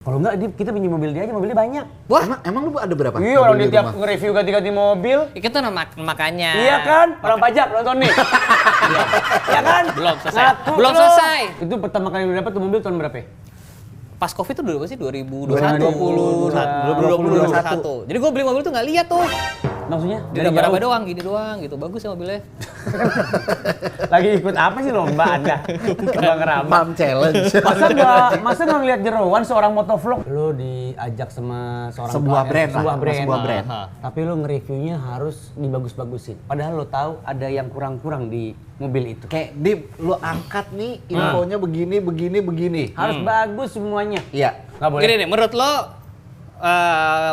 Kalau enggak kita pinjam mobil dia aja, mobilnya banyak. Wah, emang lu ada berapa? Iya, orang dia tiap nge-review ganti-ganti mobil. Itu makanya. Iya kan? Orang pajak nonton nih. Iya kan? Belum selesai. Belum selesai. Itu pertama kali lu dapat tuh mobil tahun berapa? Pas Covid itu dulu sih 2021. 2021. Jadi gue beli mobil tuh nggak lihat tuh. Maksudnya? Dari berapa doang, gini doang gitu. Bagus ya mobilnya. Lagi ikut apa sih lomba Anda? Lomba ngeramah. Pump challenge. Masa nggak ngeliat jeroan seorang motovlog? Lu diajak sama Sebuah brand. Tapi lu nge-reviewnya harus dibagus-bagusin. Padahal lu tahu ada yang kurang-kurang di mobil itu. Kayak lu angkat nih infonya begini. Harus bagus semuanya. Iya. Nggak boleh. Gini nih, menurut lo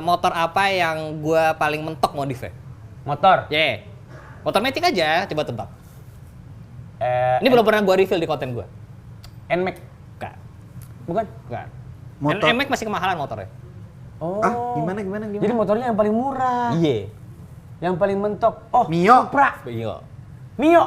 motor apa yang gua paling mentok modifnya? Motor. Motor Matic aja, coba tebak. Ini belum pernah gua reveal di konten gua. NMAX. Enggak. Bukan? Enggak. Motor. NMAX masih kemahalan motornya. Oh. Gimana? Jadi motornya yang paling murah. Iya. Yang paling mentok. Oh, Mio. Supra. Iya. Mio.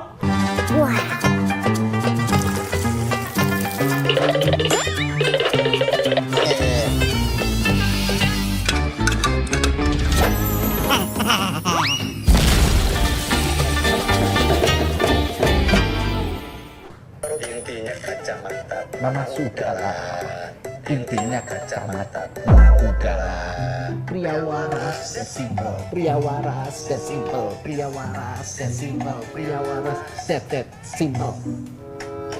Intinya kacamata Mama suka lah. Intinya kacamata pria waras dan simple, pria waras dan simple, pria waras dan simple, pria waras that simple,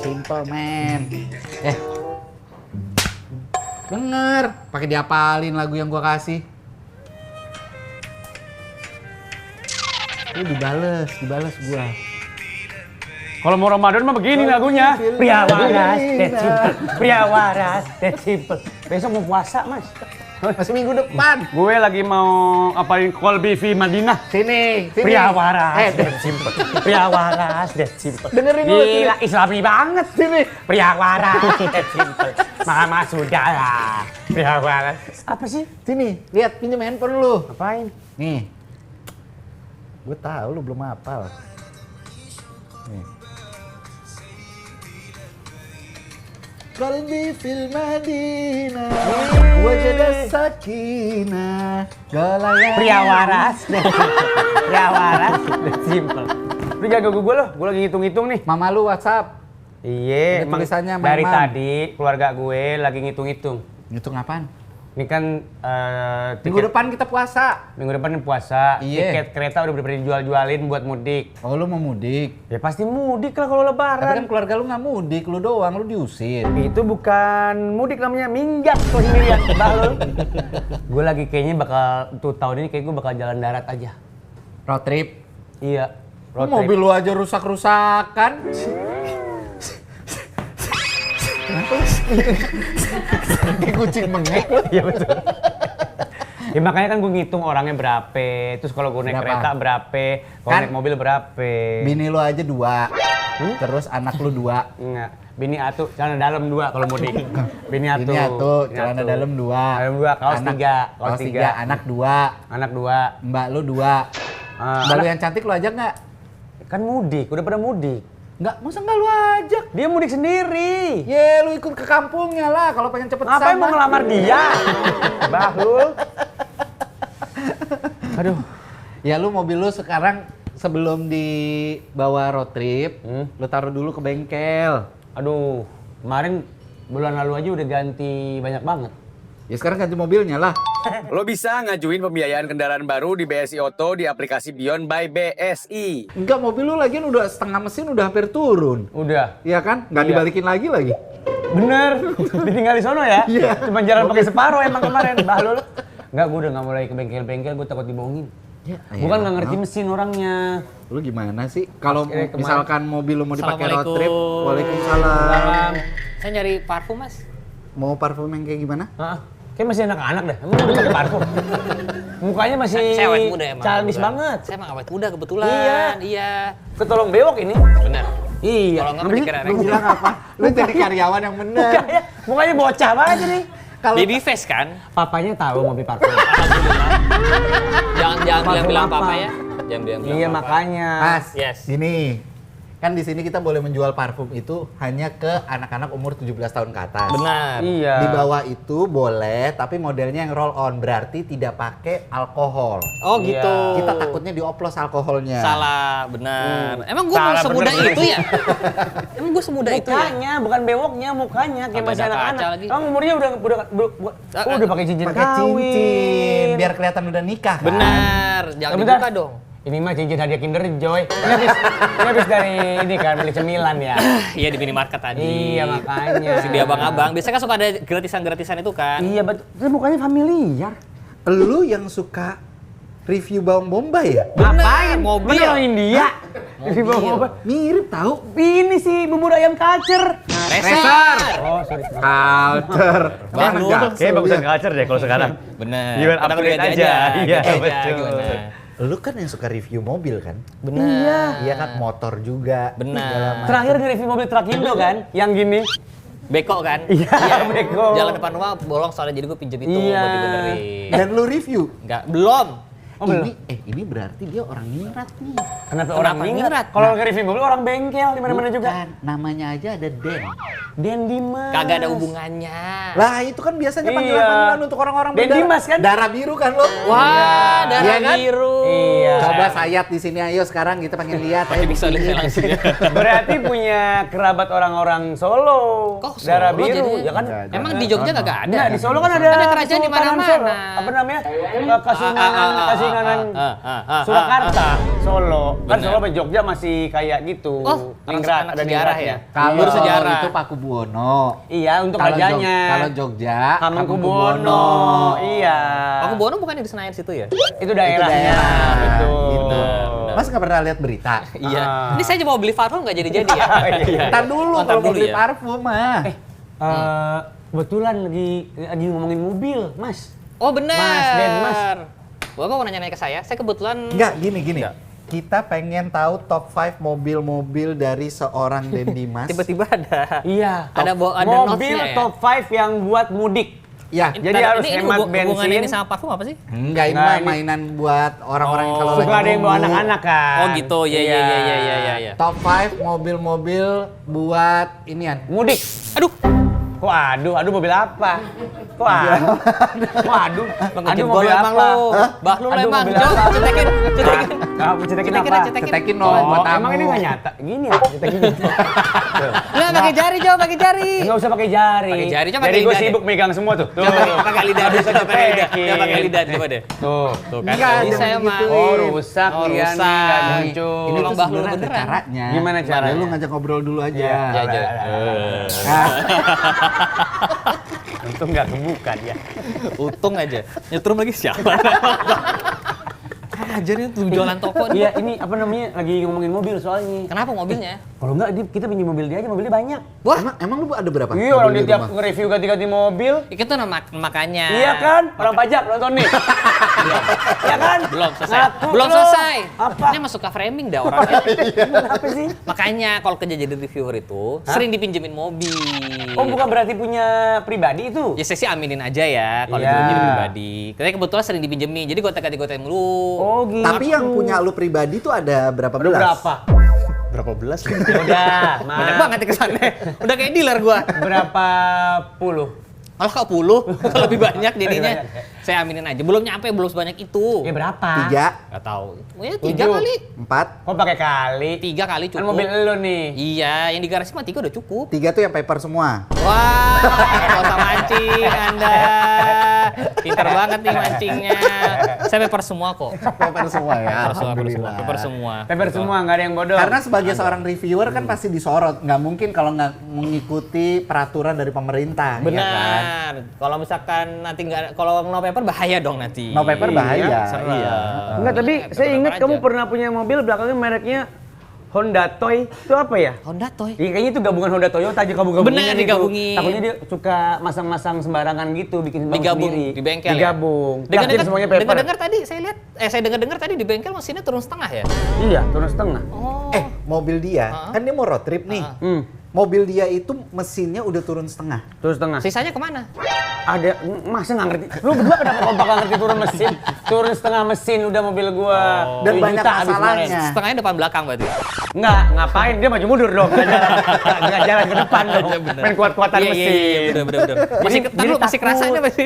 simple man. Denger, pakai diapalin lagu yang gua kasih. Lu dibales gua. Kalau mau Ramadan mah begini lagunya. Pria waras, that simple. Pria waras, that simple. Besok mau puasa, Mas. Masih minggu depan. Gue lagi mau apalin Kolbi fi Madinah. Sini. Pria waras, that simple. Pria waras, that simple. Dengerin dulu. Gila, islami banget. Sini. Pria waras, that simple. Mama sudah lah. Pria waras. Apa sih? Sini, lihat pinjam handphone lu. Apain? Nih. Gue tahu lu belum hafal. Nih. Qalbi fil Madinah, wajada sakinah, galaya. Pria waras, that simple. Pria waras, that simple. Lu jaga gue loh, gue lagi ngitung-ngitung nih. Mama lu WhatsApp. Iya, Ada tulisannya Mang dari Mam. tadi keluarga gue lagi ngitung-ngitung. Ngitung apaan? Ini kan Minggu depan kita puasa. Minggu depan puasa, Iya. tiket kereta udah bener-bener dijual-jualin buat mudik. Oh, lu mau mudik? Ya pasti mudik lah kalau Tapi lebaran. kan keluarga lu nggak mudik, lu doang, lu diusir. Itu bukan mudik namanya, minggat tuh sendirian. Balul. Gue lagi kayaknya tuh tahun ini kayak gue bakal jalan darat aja. Road trip. Iya, road trip. Mobil lu aja rusak-rusakan. Kayak kucing mengek lu. Iya betul. Ya makanya kan gue ngitung orangnya berapa, terus kalau gue naik Berapa? kereta berapa, kalau Kan naik mobil berapa. Bini lu aja 2, terus anak lu 2. Enggak, bini atu, celana dalam 2 kalau mudik. Bini atu, Bini atu, celana dalam 2. Dalam 2, kaos 3, Kaos 3, anak 2. Anak 2. Mbak lu 2. Mbak lu yang cantik lu ajak nggak? Kan mudik, udah pada mudik. Nggak, masa nggak lu ajak? Dia mudik sendiri. Ye, lu ikut ke kampungnya lah kalau pengen cepet Ngapain sama. mau ngelamar dia? Bahlul. Aduh. Ya lu mobil lu sekarang sebelum dibawa road trip, lu taruh dulu ke bengkel. Aduh, kemarin bulan lalu aja udah ganti banyak banget. Ya sekarang ganti mobilnya lah. Lo bisa ngajuin pembiayaan kendaraan baru di BSI Auto di aplikasi Beyond by BSI. Enggak, mobil lu lagian udah setengah mesin udah hampir turun. Udah. Iya kan? Nggak Iya. dibalikin lagi. Bener, ditinggal di sono ya? Iya. Cuma jalan pakai separuh emang kemarin, Bahlul. Enggak, gue udah nggak mulai ke bengkel-bengkel, gue takut dibohongin. Ya, Bukan nggak ngerti mesin orangnya. Lu gimana sih? Kalau Kemarin- misalkan mobil lu mau dipakai road trip, Assalamualaikum. waalaikumsalam. Saya nyari parfum, Mas. Mau parfum yang kayak gimana? Hah? Kayak masih anak-anak dah, emang udah pakai parfum. Mukanya masih Saya awet muda emang. childish kebetulan. banget. Saya emang awet muda kebetulan. Iya. Ketolong bewok ini. Benar. Iya. Kalau nggak Apa sih? dikira Lu bilang apa? Lu jadi karyawan yang bener. Mukanya, mukanya bocah banget ini. Kalau Baby face kan? Papanya tahu mobil parfum. Alhamdulillah. Jangan Parfum bilang-bilang apa? papa ya. Jangan bilang-bilang Iya papa. makanya. Mas, Yes. gini. Kan di sini kita boleh menjual parfum itu hanya ke anak-anak umur 17 tahun ke atas. Benar. Iya. Di bawah itu boleh, tapi modelnya yang roll on, berarti tidak pakai alkohol. Oh gitu. Kita takutnya dioplos alkoholnya. Salah, benar. Emang gue Salah, semudah bener. itu ya? Emang gue semudah itu ya? Mukanya, bukan bewoknya, mukanya kayak Sampai masih ada kaca anak-anak. lagi. Kamu umurnya udah pakai cincin Pakai kawin. cincin, biar kelihatan udah nikah kan? Benar. Jangan Bentar. dibuka dong. Ini mah cincin hadiah Kinder Joy. Ini habis dari ini kan beli cemilan ya. Iya di minimarket tadi. Iya makanya. Si di abang-abang. Biasanya kan suka ada gratisan-gratisan itu kan. Iya betul. Terus mukanya familiar. Lu yang suka review bawang bombay ya? Benar, mobil. Bener orang India. Di bawah Mobil. apa? Mirip tahu. Ini sih bubur ayam kacer. Racer. Oh sorry. Culture. Bang, lu tuh Kayak bagusan kacer deh kalau sekarang. Benar. Gimana, Kadang upgrade ganti aja. Iya, ganti aja, betul. gimana? Lu kan yang suka review mobil kan? Benar. Iya kan, motor juga. Benar. segala macam. Terakhir nge-review mobil Trakindo kan, yang gini. Beko kan? Iya, beko. Jalan depan rumah bolong soalnya jadi gue pinjem itu Iya. buat dibenerin. Dan lu review? Enggak, belum. Oh, belum? Ini berarti dia orang nyirat nih. Kenapa orang Kenapa nyirat? nyirat? Kalau nge-review mobil orang bengkel di mana-mana juga. Bukan, namanya aja ada Den. Den Dimas. Kagak ada hubungannya. Lah itu kan biasanya Iya. panggilan-panggilan untuk orang-orang Den berdarah. Dimas kan? Darah biru kan lo? Wah, darah Iya kan? biru. Iya. Coba sayat di sini ayo sekarang kita pengen lihat. Pakai Ayo bisa deh buktinya. langsung ya. Berarti punya kerabat orang-orang Solo. Kok Solo Darah biru, jadi? ya kan? Enggak, Emang di Jogja kagak ada? Nah, di Solo kan ada Ada kerajaan di Kesultanan mana-mana. Solo. Apa namanya? Kasinganan Surakarta, Solo. Kan Bener. Solo sama Jogja masih kayak gitu. Oh, Ningrat, anak ada sejarah ningratnya. ya? Kalau Bersejarah. itu Pakubuwono. Iya, untuk Kalau rajanya. Kalau Jogja, Hamengkubuwono. Iya. Aku Bono bukan di Senayan situ ya? Itu daerahnya. daerah. Betul. Gitu. Benar. Mas nggak pernah lihat berita? Iya. Ah. Ini saya cuma mau beli parfum nggak jadi-jadi ya? Iya. Ntar dulu Oh, ntar kalau mau dulu beli ya. parfum mah. Kebetulan lagi ngomongin mobil, Mas. Oh benar. Mas, Den, Mas. Bapak mau nanya-nanya ke saya kebetulan... Enggak, gini. Kita pengen tahu top 5 mobil-mobil dari seorang Den Dimas. Tiba-tiba ada. Iya. Ada mobil notes-nya ya? top 5 yang buat mudik. Ya, Jadi Bentar, harus hemat hubungannya bensin. ini sama parfum apa sih? enggak ini Nah, mah ini- mainan buat orang-orang yang kalau Suka lagi ada yang bawa nunggu. anak-anak kan. Oh gitu, iya. Top 5 mobil-mobil buat inian. Mudik. Aduh, Kok aduh mobil apa? Kok aduh? Kok aduh? Bang Aduh ngejebol mobil emang apa? lo. Bahlul Aduh, emang. mobil Jo, apa? cetekin. Kamu cetekin apa? Cetekin Oh, dong buat tamu. emang ini nggak nyata? Gini ya, cetekin. Nggak pakai jari, Jo, pakai jari. Nggak usah pakai jari. Pakai jari, coba Jadi pakai gue lidah sibuk megang semua tuh. Tuh. Pakai lidah, Nggak bisa coba pakai lidah. cetekin. Coba pakai lidah, coba deh. Tuh. Tuh kan, Enggak, nggak bisa jangan emang. gitu. Oh rusak, Oh, iya nih, rusak. nggak Ini muncul. tuh Bang Bahlul sebenarnya ada beneran. caranya. Gimana caranya? Lu ngajak ngobrol dulu aja. Iya. Ya, Jo. Nah, Untung nggak kebuka dia. Untung aja. Nyetrum lagi siapa? Ajarnya tuh jualan toko nih. Iya, ini apa namanya? Lagi ngomongin mobil soalnya. Kenapa mobilnya? Kalau nggak, kita pinjam mobil dia aja, mobilnya banyak. Wah, emang lu ada berapa? Iya, orang mobil dia di tiap rumah? nge-review ganti-ganti mobil. itu tuh makanya. Iya kan? Orang pajak nonton nih. Iya kan? Belum selesai. Ngaku Belum lu. selesai. Apa? Ini emang suka framing dah orangnya. Kenapa sih? Makanya kalau kerja jadi reviewer itu sering dipinjemin mobil. Oh, bukan berarti punya pribadi itu? Ya saya sih aminin aja ya kalau Iya. dipinjemin pribadi. Tapi kebetulan sering dipinjemin, jadi gonta-ganti mulu. Oh, gitu. Tapi yang punya lu pribadi tuh ada berapa Udah belas? berapa? Berapa belas? Udah, Banyak Mas. banget ya kesannya. Udah kayak dealer gua. Berapa puluh? Kalau kok 10, lebih banyak jadinya. Lebih banyak, ya. Saya aminin aja. Belum nyampe, belum sebanyak itu. Ya berapa? 3, Gak tahu. Oh ya 3 Tujuh. kali. 4. Kok pakai kali? 3 kali cukup. Kan mobil elu nih. Iya, yang di garasi mah 3 udah cukup. 3 tuh yang paper semua. Wah, nggak usah mancing Anda. Pinter banget nih mancingnya. Saya paper semua kok. Paper semua ya. Paper semua, Alhamdulillah. paper semua. Paper semua, nggak ada yang bodoh. Karena sebagai seorang reviewer kan pasti disorot. Nggak mungkin kalau nggak mengikuti peraturan dari pemerintah. ya kan? Benar. Kalau misalkan nanti nggak, kalau no paper bahaya dong nanti. No paper bahaya. Serem. Iya. Enggak, tapi saya Paper ingat aja. kamu pernah punya mobil belakangnya mereknya Honda Toy. Itu apa ya? Honda Toy. Iya, kayaknya itu gabungan Honda Toyota aja kamu gabungin. Bener, digabungin. Takutnya dia suka masang-masang sembarangan gitu, bikin bang Digabung sendiri. di bengkel Digabung. ya? Traktir semuanya paper. Dengar-dengar tadi saya lihat, saya dengar-dengar tadi di bengkel mesinnya turun setengah ya? Iya, turun setengah. Oh. Mobil dia kan dia mau road trip nih. mobil dia itu mesinnya udah turun setengah. Terus setengah. Sisanya kemana? Ada, masa nggak ngerti? Lu berdua kenapa kompak nggak ngerti turun mesin? Turun setengah mesin udah mobil gua. Dan 2 banyak juta habis masalahnya. kemarin. Setengahnya depan belakang berarti. Nggak, ngapain? Dia maju mundur dong. Nggak jalan ke depan dong. Iya, bener. Main kuat-kuatan Iya, mesin. iya, bener. Masih Jadi masih takut. kerasanya masih.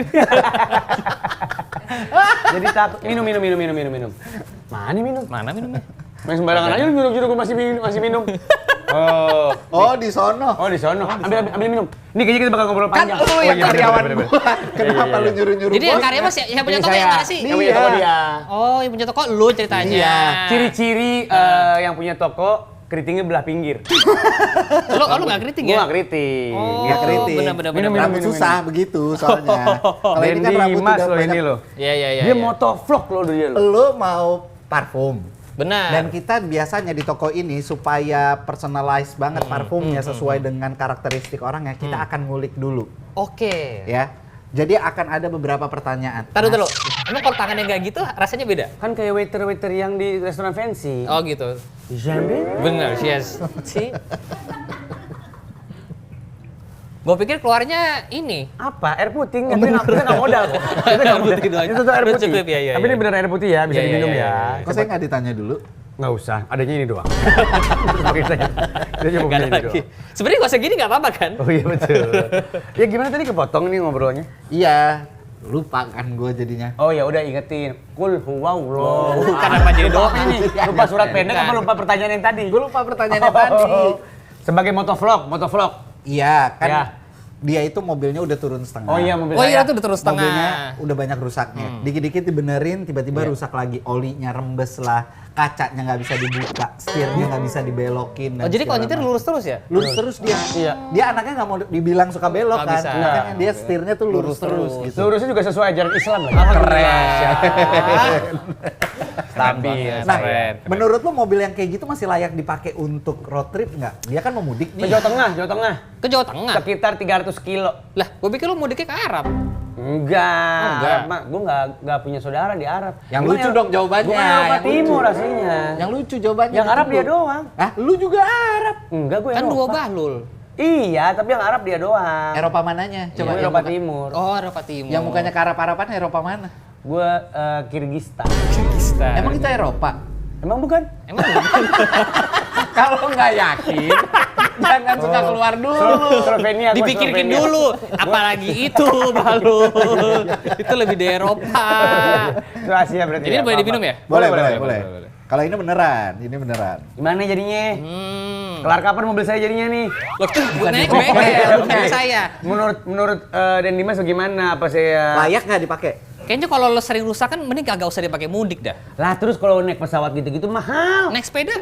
Jadi takut. Minum. Mana minum? Mana minumnya? Main sembarangan aja lu nyuruh-nyuruh gua masih minum. Oh, di sono. Oh di sono. Ambil minum. Ini kayaknya kita bakal ngobrol Kan panjang. lu yang iya, karyawan bener. gua. Kenapa lu nyuruh-nyuruh Jadi yang karya mas yang punya Ini toko yang saya. mana sih? Yang punya toko dia. Oh, yang punya toko lu ceritanya. Iya. Ciri-ciri yang punya toko keritingnya belah pinggir. Lu nggak keriting Gua ya? nggak keriting. Oh, Nggak keriting. bener. Minum. Rambut susah begitu soalnya. Kalau ini kan Dendi rambut Mas udah loh ini banyak. loh. Iya. Dia motovlog loh dia loh. Lu mau parfum. Benar. Dan kita biasanya di toko ini supaya personalize banget parfumnya sesuai dengan karakteristik orangnya, kita akan ngulik dulu, Oke. ya. Jadi akan ada beberapa pertanyaan. Taruh dulu. Emang kalau tangannya nggak gitu rasanya beda? Kan kayak waiter yang di restoran fancy. Oh gitu. Jambi? Benar, yes. Si. Gua pikir keluarnya ini. Apa? Air putih? Tapi kita nggak modal kok. Kita nggak modal. doang. Itu tuh air Udah putih. cukup, ya. Tapi ini bener air putih ya, bisa Iya, diminum iya, ya. iya. Kok saya nggak ditanya dulu? Nggak usah, adanya ini doang. Dia cuma Nggak punya ada ini lagi. doang. Sebenarnya gak usah gini nggak apa-apa kan? Oh iya betul. Ya gimana tadi kepotong nih ngobrolnya? Iya, lupa kan gue jadinya. Oh ya udah ingetin. Kul huwallahu. Kenapa jadi doa ini? Lupa surat pendek apa lupa pertanyaan yang tadi? Gue lupa pertanyaannya tadi. Sebagai motovlog. Iya, kan Ya. dia itu mobilnya udah turun setengah. Oh iya mobil Oh iya saya. itu udah terus setengah. Mobilnya udah banyak rusaknya. Dikit-dikit dibenerin, tiba-tiba rusak lagi. Olinya rembes lah, kacanya nggak bisa dibuka, setirnya nggak bisa dibelokin. Oh jadi kalau nyetir lurus. lurus terus ya? Lurus terus dia. Iya. Dia anaknya nggak mau dibilang suka belok Nggak kan. bisa. Makanya dia setirnya tuh lurus terus gitu. Lurusnya juga sesuai ajaran Islam lagi. Stabil. Nah, Keren. menurut lo mobil yang kayak gitu masih layak dipakai untuk road trip nggak? Dia kan mau mudik Ke nih. Jawa Tengah. Ke Jawa Tengah? Sekitar 300 kilo. Lah, gue pikir lu mudiknya ke Arab. Enggak. Oh, enggak. Mak, gue nggak punya saudara di Arab. Yang Gua lucu dong jawabannya. Gue Eropa Yang lucu. Timur aslinya. Yang lucu jawabannya. Yang Arab gitu. dia doang. Ah, lu juga Arab. Enggak, gue Kan Eropa. dua bahlul. Iya, tapi yang Arab dia doang. Eropa mananya? Coba yang Eropa muka- Timur. Oh, Eropa Timur. Yang mukanya ke Arab-Araban Eropa mana? Gue Kirgistan. Kirgistan. Emang itu Eropa? Emang bukan? Emang bukan? Kalau nggak yakin, jangan suka keluar dulu. Slovenia. gua Dipikirkin Slovenia. dulu. Apalagi itu bahlul. Itu lebih di Eropa. Itu Asia berarti. Jadi ya, boleh apa-apa. diminum ya? Boleh. Kalau ini beneran, Gimana jadinya? Hmm. Kelar kapan mobil saya jadinya nih? Loh, tuh naik ke bengkel, bukan saya. Menurut Dan Dimas bagaimana? Apa saya? Layak nggak dipakai? Kayaknya kalau lo sering rusak kan mending kagak usah dipakai mudik dah. Lah terus kalau naik pesawat gitu-gitu mahal. Naik sepeda?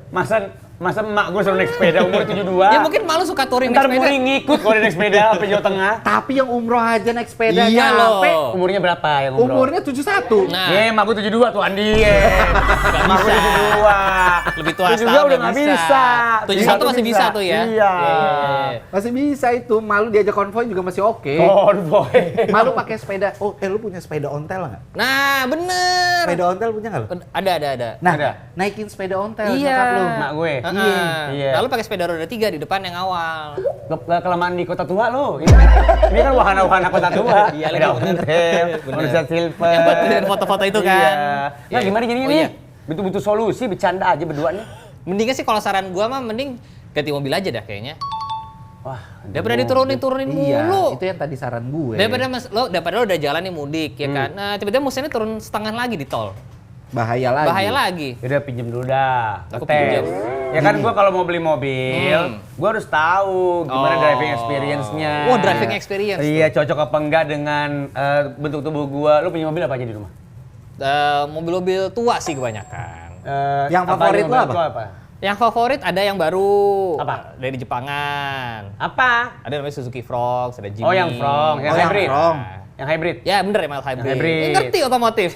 Masa emak gue suruh naik sepeda umur 72? Ya mungkin malu suka touring Ntar naik sepeda. Muri ngikut kalau dia naik sepeda sampai Jawa Tengah. Tapi yang umroh aja naik sepeda Iya nyampe. loh. Umurnya berapa yang umroh? Umurnya 71. Nah, Ya, emak gue 72 tuh Andi. Emak gue 72. lebih tua 72 setahun udah nggak bisa. 71 masih bisa tuh ya. Iya. Masih bisa itu, malu diajak konvoy juga masih oke. Konvoy. Malu pakai sepeda. Oh, lu punya sepeda ontel nggak? Nah, bener. Sepeda ontel punya nggak lu? Ada. Nah, Ada. naikin sepeda ontel Iya. nyokap lu. Mak gue. Iya. Lalu pakai sepeda roda 3 di depan yang awal. Kelamaan di kota tua lo. Ini kan wahana-wahana kota tua. Iya, Ada bener. hotel, Bener. manusia silver. Yang buat gedein foto-foto itu kan. Iya. Nah, gimana jadinya Oh, nih? iya. Butuh solusi, bercanda aja berdua nih. Mendingan sih kalau saran gua mah mending ganti mobil aja dah kayaknya. Wah, Daripada diturunin Iya, mulu. itu yang tadi saran gue. Daripada lo udah jalan nih mudik ya kan. Nah, tiba-tiba mesinnya turun setengah lagi di tol. Bahaya lagi. Bahaya lagi. Udah pinjem dulu dah. Aku Ngetes. pinjem. Ya kan gua kalau mau beli mobil, gua harus tahu gimana Oh. driving experience-nya. Wah, driving experience. Iya, cocok apa enggak dengan bentuk tubuh gua. Lu punya mobil apa aja di rumah? Mobil-mobil tua sih kebanyakan. Yang apa favorit mobil lu apa? tua apa? Yang favorit ada yang baru. Apa? Dari Jepangan. Apa? Ada namanya Suzuki Frogs, ada Jimny. Oh, yang Frong, yang Oh, yang hybrid. Frong. Yang hybrid. Ya bener emang hybrid. Yang hybrid. Ngerti otomotif.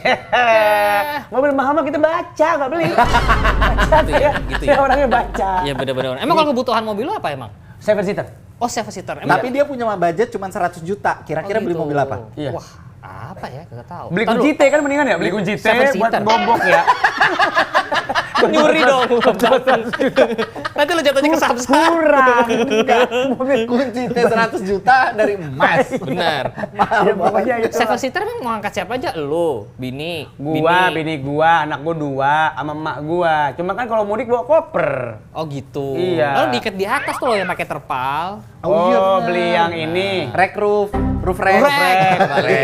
Mobil mahal mah kita baca, nggak beli. Baca Gitu ya, gitu ya. Saya orangnya baca. Iya bener-bener. Emang kalau kebutuhan mobil lo apa emang? 7 seater. Oh, 7 seater. Emang Tapi dia punya budget cuma 100 juta. Kira-kira Oh, beli gitu. mobil apa? Iya. Wah, apa ya? Gak tahu. Beli Ntar kunci lu- T kan mendingan ya? Beli kunci T 7 buat seater. gobok ya. Nyuri dong. Nanti lo jatuhnya ke Samsat. Kurang. Enggak, mobil kunci teh 100 juta dari emas. Benar. Mahal Ya, pokoknya banget. itu. Seven seater emang mau angkat siapa aja? Lo, bini, Bini gua, anak gua 2, sama emak gua. Cuma kan kalau mudik bawa koper. Oh gitu. Iya. Lalu diikat di atas tuh lo yang pakai terpal. Oh, iya, bener. beli yang ini. Rek roof rack. Roof rack. Balik.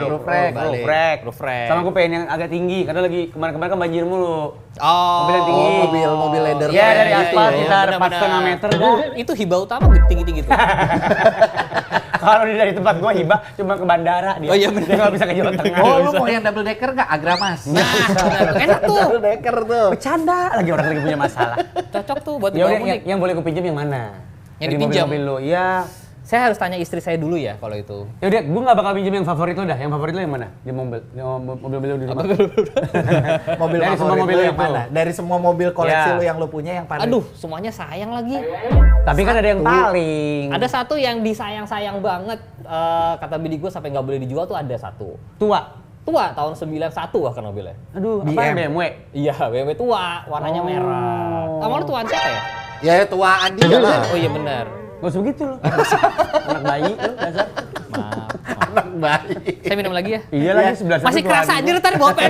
Roof Balik. rack. Roof rack. Sama gua pengen yang agak tinggi karena lagi kemarin-kemarin kan banjir mulu. Oh. Mobil yang tinggi. Mobil leather. Iya, dari gitu aspal ya. sekitar Benar-benar. 4,5 meter dah. Itu hibah utama tinggi-tinggi tuh. Kalau dari tempat gua hibah cuma ke bandara dia. Oh, iya, bener. Dia nggak bisa ke Jawa Tengah. Oh, lu mau yang double decker nggak? Agramas. Nah, benar. Enak tuh. Double decker tuh. Bercanda lagi orang lagi punya masalah. Cocok tuh buat Ya dibawa udah mudik. yang boleh gua pinjam yang mana? Yang Dari dipinjam? mobil lu. Iya. Saya harus tanya istri saya dulu ya kalau itu. Ya udah, gua nggak bakal pinjam yang favorit lu dah. Yang favorit lu yang mana? Di mobil lu di rumah. Mobil Dari semua favorit mobil lu itu. yang mana? Dari semua mobil koleksi Ya. lu yang lu punya yang paling. Aduh, semuanya sayang lagi. Tapi kan ada yang paling. Ada satu yang disayang-sayang banget. Kata bini gue sampai nggak boleh dijual tuh ada satu. tua. Tua, tahun 91 bahkan mobilnya. Aduh, apa BM. BMW? Iya, BMW tua, warnanya merah. Kamu lu tuaan siapa ya? Ya tuaan dia lah. Oh iya benar. Gak usah begitu lu. Anak bayi lu, dasar. Maaf. Anak bayi. Saya minum lagi ya. Iya lagi sebelah sana. Masih tuaan kerasa gua. aja tadi bolpen.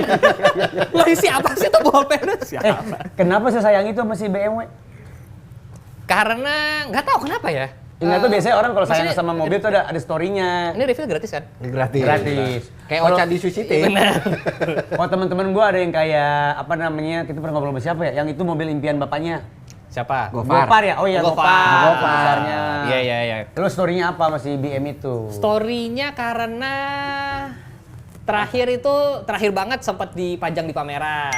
Loh siapa sih tuh bolpen? Siapa? Kenapa sesayang itu sama si BMW? Karena nggak tahu kenapa ya. Ingat tuh biasanya orang kalau sayang maksudnya- sama mobil tuh ada story-nya. Ini refill gratis kan? Gratis. Gratis. Kayak Kalau- Ocha di Sushi Teh. Oh teman-teman gua ada yang kayak apa namanya? Kita pernah ngobrol sama siapa ya? Yang itu mobil impian bapaknya. Siapa? Gofar. Ya? Oh iya Gofar. Gofar. Gofar. Besarnya. Iya iya iya. Terus story-nya apa masih BM itu? Story-nya karena terakhir banget sempat dipajang di pameran.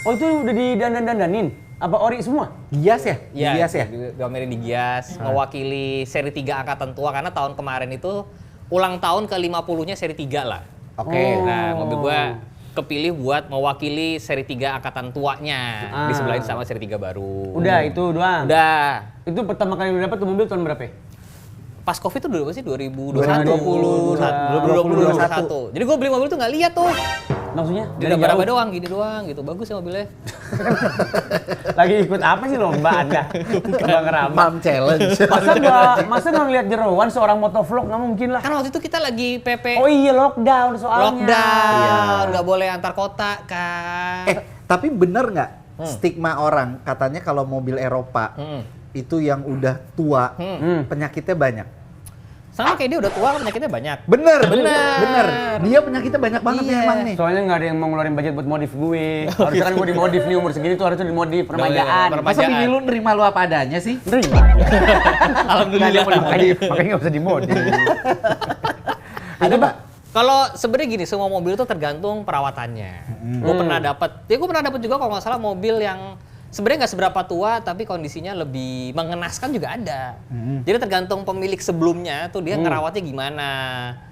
Oh itu udah didandan-dandanin? Apa ori semua? Gias ya? Iya, Gias ya? Dipamerin di Gias, mewakili seri 3 angkatan tua karena tahun kemarin itu ulang tahun ke-50-nya seri 3 lah. Oke. Nah, mobil gua kepilih buat mewakili seri 3 angkatan tuanya. Ah. Disebelahin sama seri 3 baru. Udah itu doang. Udah. Itu pertama kali lu dapet tuh mobil tahun berapa ya? Pas Covid tuh dulu apa sih? 2021. 2021. Jadi gua beli mobil tuh nggak lihat tuh. Maksudnya? Di Dari berapa jauh? doang, gini doang gitu. Bagus ya mobilnya. Lagi ikut apa sih lomba Anda? Lomba ngerambah. Mam challenge. Masa nggak ngeliat jeroan seorang motovlog? Nggak mungkin lah. Kan waktu itu kita lagi PP Oh iya lockdown soalnya. lockdown, nggak boleh antar kota kan. Tapi bener nggak stigma orang katanya kalau mobil Eropa itu yang udah tua penyakitnya banyak. Sama kayak dia udah tua, penyakitnya banyak. Bener. Bener. Dia penyakitnya banyak banget nih Iya. emang nih. Soalnya nggak ada yang mau ngeluarin budget buat modif gue. Harusnya kan gue dimodif nih umur segini tuh harusnya dimodif permajaan. Permajaan. Masa bini lu nerima lu apa adanya sih? Nerima. Alhamdulillah. Makanya nggak usah dimodif. Ada Pak? Kalau sebenarnya gini, semua mobil itu tergantung perawatannya. Gue pernah dapat juga kalau nggak salah mobil yang sebenarnya nggak seberapa tua tapi kondisinya lebih mengenaskan juga ada. Jadi tergantung pemilik sebelumnya tuh dia ngerawatnya gimana.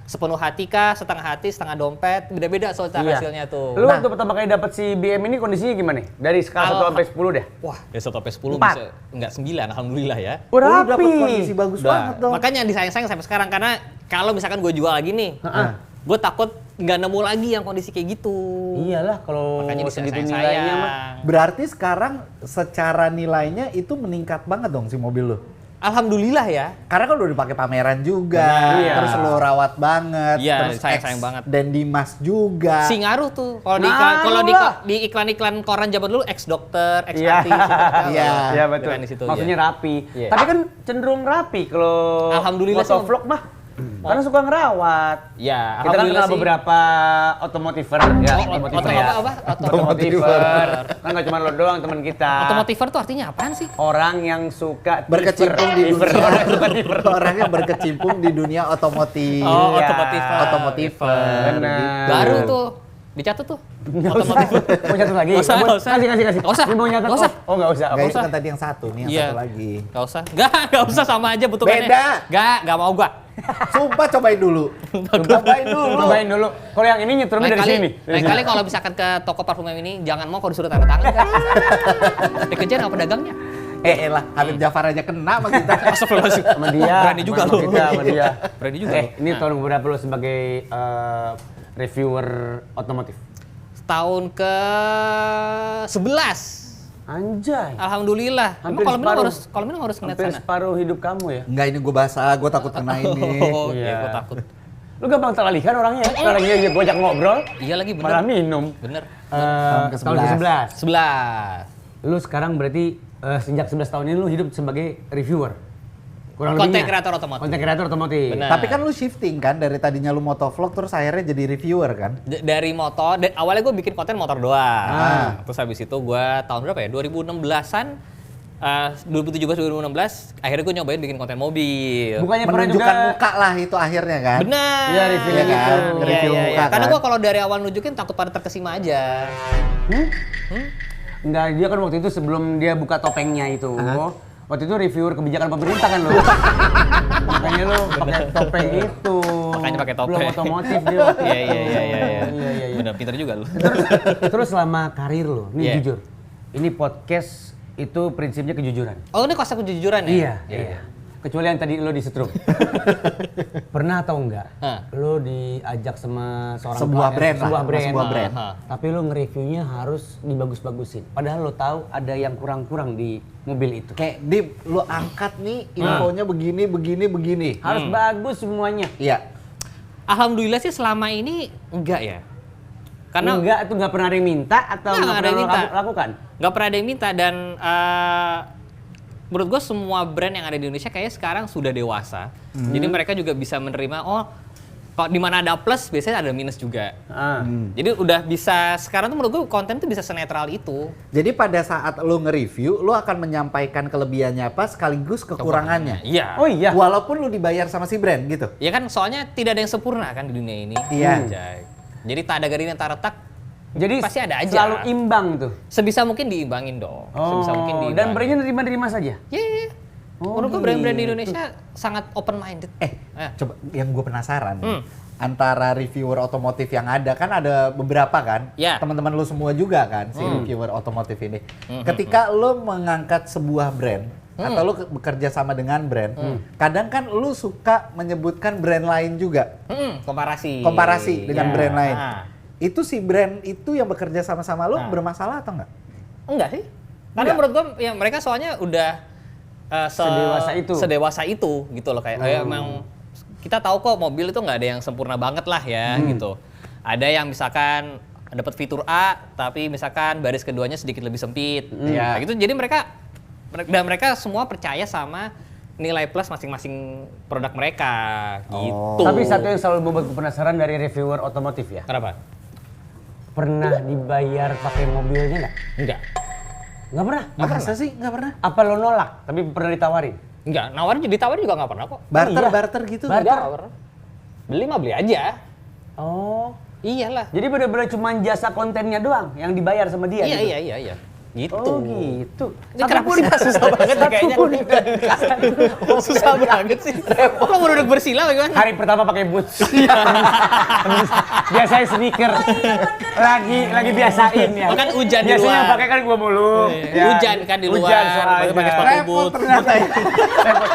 Sepenuh hati kah, setengah hati, setengah dompet, beda-beda soal Iya. hasilnya tuh. Lu waktu pertama kali dapat si BM ini kondisinya gimana? Dari skala 1 sampai 10 deh. Wah, dari 1 sampai 10 Empat. bisa enggak 9, alhamdulillah ya. Oh, Lu dapet rapi. kondisi bagus banget dong. Makanya disayang-sayang sampai sekarang karena kalau misalkan gue jual lagi nih, gue takut nggak nemu lagi yang kondisi kayak gitu. Iyalah kalau Makanya segitu disayang-sayang. nilainya mah. Berarti sekarang secara nilainya itu meningkat banget dong si mobil lu. Alhamdulillah ya. Karena kan udah dipakai pameran juga, Benar. Iya. terus lu rawat banget, Iya, terus sayang-sayang banget. Dan Dimas juga. Si ngaruh tuh. Kalau di Ngaruh kalau lah. di iklan-iklan koran zaman dulu ex dokter, ex Iya. artis. Iya. Iya betul. Di situ, Maksudnya ya. rapi. Iya. Tapi kan cenderung rapi kalau Alhamdulillah sih, Om. motovlog mah. Karena suka ngerawat. Ya, Kita kan alhamdulillah kenal sih. beberapa otomotiver ya, otomotiver ya. apa? Otomotiver. Kan nggak cuma lo doang teman kita. Otomotiver tuh artinya apaan sih? Orang yang suka berkecimpung di tiver. dunia Orang suka tiver. orang yang berkecimpung di dunia otomotif. Oh, Iya. otomotiver. Otomotiver. Benar. Baru tuh. Dicatat tuh. Nggak usah. Mau catat lagi. Nggak usah, nggak usah. Kasih. Nggak usah. Ini mau nyatat. Nggak usah. Oh nggak usah. Enggak, itu usah. kan tadi yang satu, nih yang Iya. satu lagi. Gak usah. Gak usah sama aja bentukannya. Beda. Gak mau gua. Sumpah cobain dulu. Cobain dulu. Cobain dulu. Kalau yang ini nyetrumnya Lain dari kali, sini. lain kali kalau misalkan ke toko parfum yang ini, jangan mau kalau disuruh tanda tangan kan. Dikejar sama pedagangnya. Lah, Habib Jafar aja kena sama kita. Astagfirullahaladzim. Sama dia. Berani juga sama lu. kita, sama dia. Berani juga lu. Ini tahun berapa lo sebagai reviewer otomotif? Tahun ke 11. Anjay. Alhamdulillah. Hampir Emang separuh. kalau minum harus ngeliat Hampir sana. separuh hidup kamu ya. Enggak, ini gue basah, gue takut kena ini. Oh, Iya. iya, gue takut. Lu gampang teralihkan orangnya ya. Sekarang lagi gue ajak ngobrol, Iya lagi bener. malah minum. Bener. Tahun ke-11. 11. Lu sekarang berarti sejak 11 tahun ini lu hidup sebagai reviewer. Kurang Konten lebihnya. kreator otomotif. Konten kreator otomotif. Benar. Tapi kan lu shifting kan dari tadinya lu motovlog terus akhirnya jadi reviewer kan? Dari motor, awalnya gue bikin konten motor doang. Terus habis itu gue tahun berapa ya? 2016-an. 2017-2016 akhirnya gue nyobain bikin konten mobil. Bukannya pernah juga Menunjukkan muka lah itu akhirnya kan? Benar. Iya, review Iya gitu. kan? Iya, Review iya, muka iya. Karena kan? gue kalau dari awal nunjukin takut pada terkesima aja. Enggak, dia kan waktu itu sebelum dia buka topengnya itu. Waktu itu reviewer kebijakan pemerintah kan lo. Makanya lo pakai topeng itu. Makanya pakai topeng. Belum otomotif dia. waktu Iya, itu. iya, iya, iya. Iya. Bener, pinter juga lu. Terus selama karir lo, nih Iya. jujur. Ini podcast itu prinsipnya kejujuran. Oh, ini konsep kejujuran ya? Iya. Kecuali yang tadi lo disetrum. Pernah atau enggak? Hah. Lo diajak sama Sebuah brand lah, sebuah sama brand. sebuah brand. Tapi lo nge-reviewnya harus dibagus-bagusin. Padahal lo tahu ada yang kurang-kurang di mobil itu. Kayak Dip, lu angkat nih infonya begini. Harus bagus semuanya. Iya. Alhamdulillah sih selama ini enggak ya. Karena Enggak, itu nggak pernah ada yang minta atau Nggak nggak ada pernah yang lo minta. lakukan? nggak pernah ada yang minta dan menurut gue semua brand yang ada di Indonesia kayaknya sekarang sudah dewasa. Jadi mereka juga bisa menerima di mana ada plus biasanya ada minus juga. Jadi udah bisa sekarang tuh menurut gue konten tuh bisa senetral itu. Jadi pada saat lu nge-review, lu akan menyampaikan kelebihannya apa sekaligus kekurangannya. Iya. Oh iya. Walaupun lu dibayar sama si brand gitu. Ya kan soalnya tidak ada yang sempurna kan di dunia ini. Iya. Anjay. Jadi tak ada garing yang tak retak. Jadi pasti ada aja. selalu imbang tuh. Sebisa mungkin diimbangin dong. Sebisa mungkin diimbangin. Dan brandnya nerima-nerima saja. Iya. Menurut gue brand-brand di Indonesia sangat open minded. Coba yang gue penasaran antara reviewer otomotif yang ada kan ada beberapa kan, Ya. teman-teman lu semua juga kan si reviewer otomotif ini. Ketika lu mengangkat sebuah brand atau lu bekerja sama dengan brand, kadang kan lu suka menyebutkan brand lain juga, komparasi dengan Ya. brand lain. Ah. Itu si brand itu yang bekerja sama-sama lu bermasalah atau enggak? Enggak sih. Karena menurut gue ya mereka soalnya udah sedewasa itu gitu loh kayak emang kita tahu kok mobil itu nggak ada yang sempurna banget lah ya gitu. Ada yang misalkan dapat fitur A tapi misalkan baris keduanya sedikit lebih sempit. Ya gitu. Jadi mereka semua percaya sama nilai plus masing-masing produk mereka gitu. Tapi satu yang selalu membuat gue penasaran dari reviewer otomotif ya. Kenapa? Pernah dibayar pakai mobilnya nggak? Enggak. Nggak pernah. Masa sih nggak pernah? Apa lo nolak? Tapi pernah ditawarin? Enggak, ditawarin juga nggak pernah kok. Barter gitu? Enggak pernah. Beli mah beli aja. Oh. Iyalah. Jadi benar-benar cuma jasa kontennya doang yang dibayar sama dia. Iya, gitu? iya. Gitu. Oh gitu. Ini kenapa sih susah banget nih kayaknya? Susah banget sih. Lo mau duduk bersila bagaimana? Hari pertama pakai boots. Biasanya sneaker. Lagi biasain ya. Oh, kan hujan di Biasanya luar. yang pakai kan gua mulu. Ya. Hujan kan di luar. Hujan soalnya. Pakai sepatu Repot boot. ternyata ya. Repot.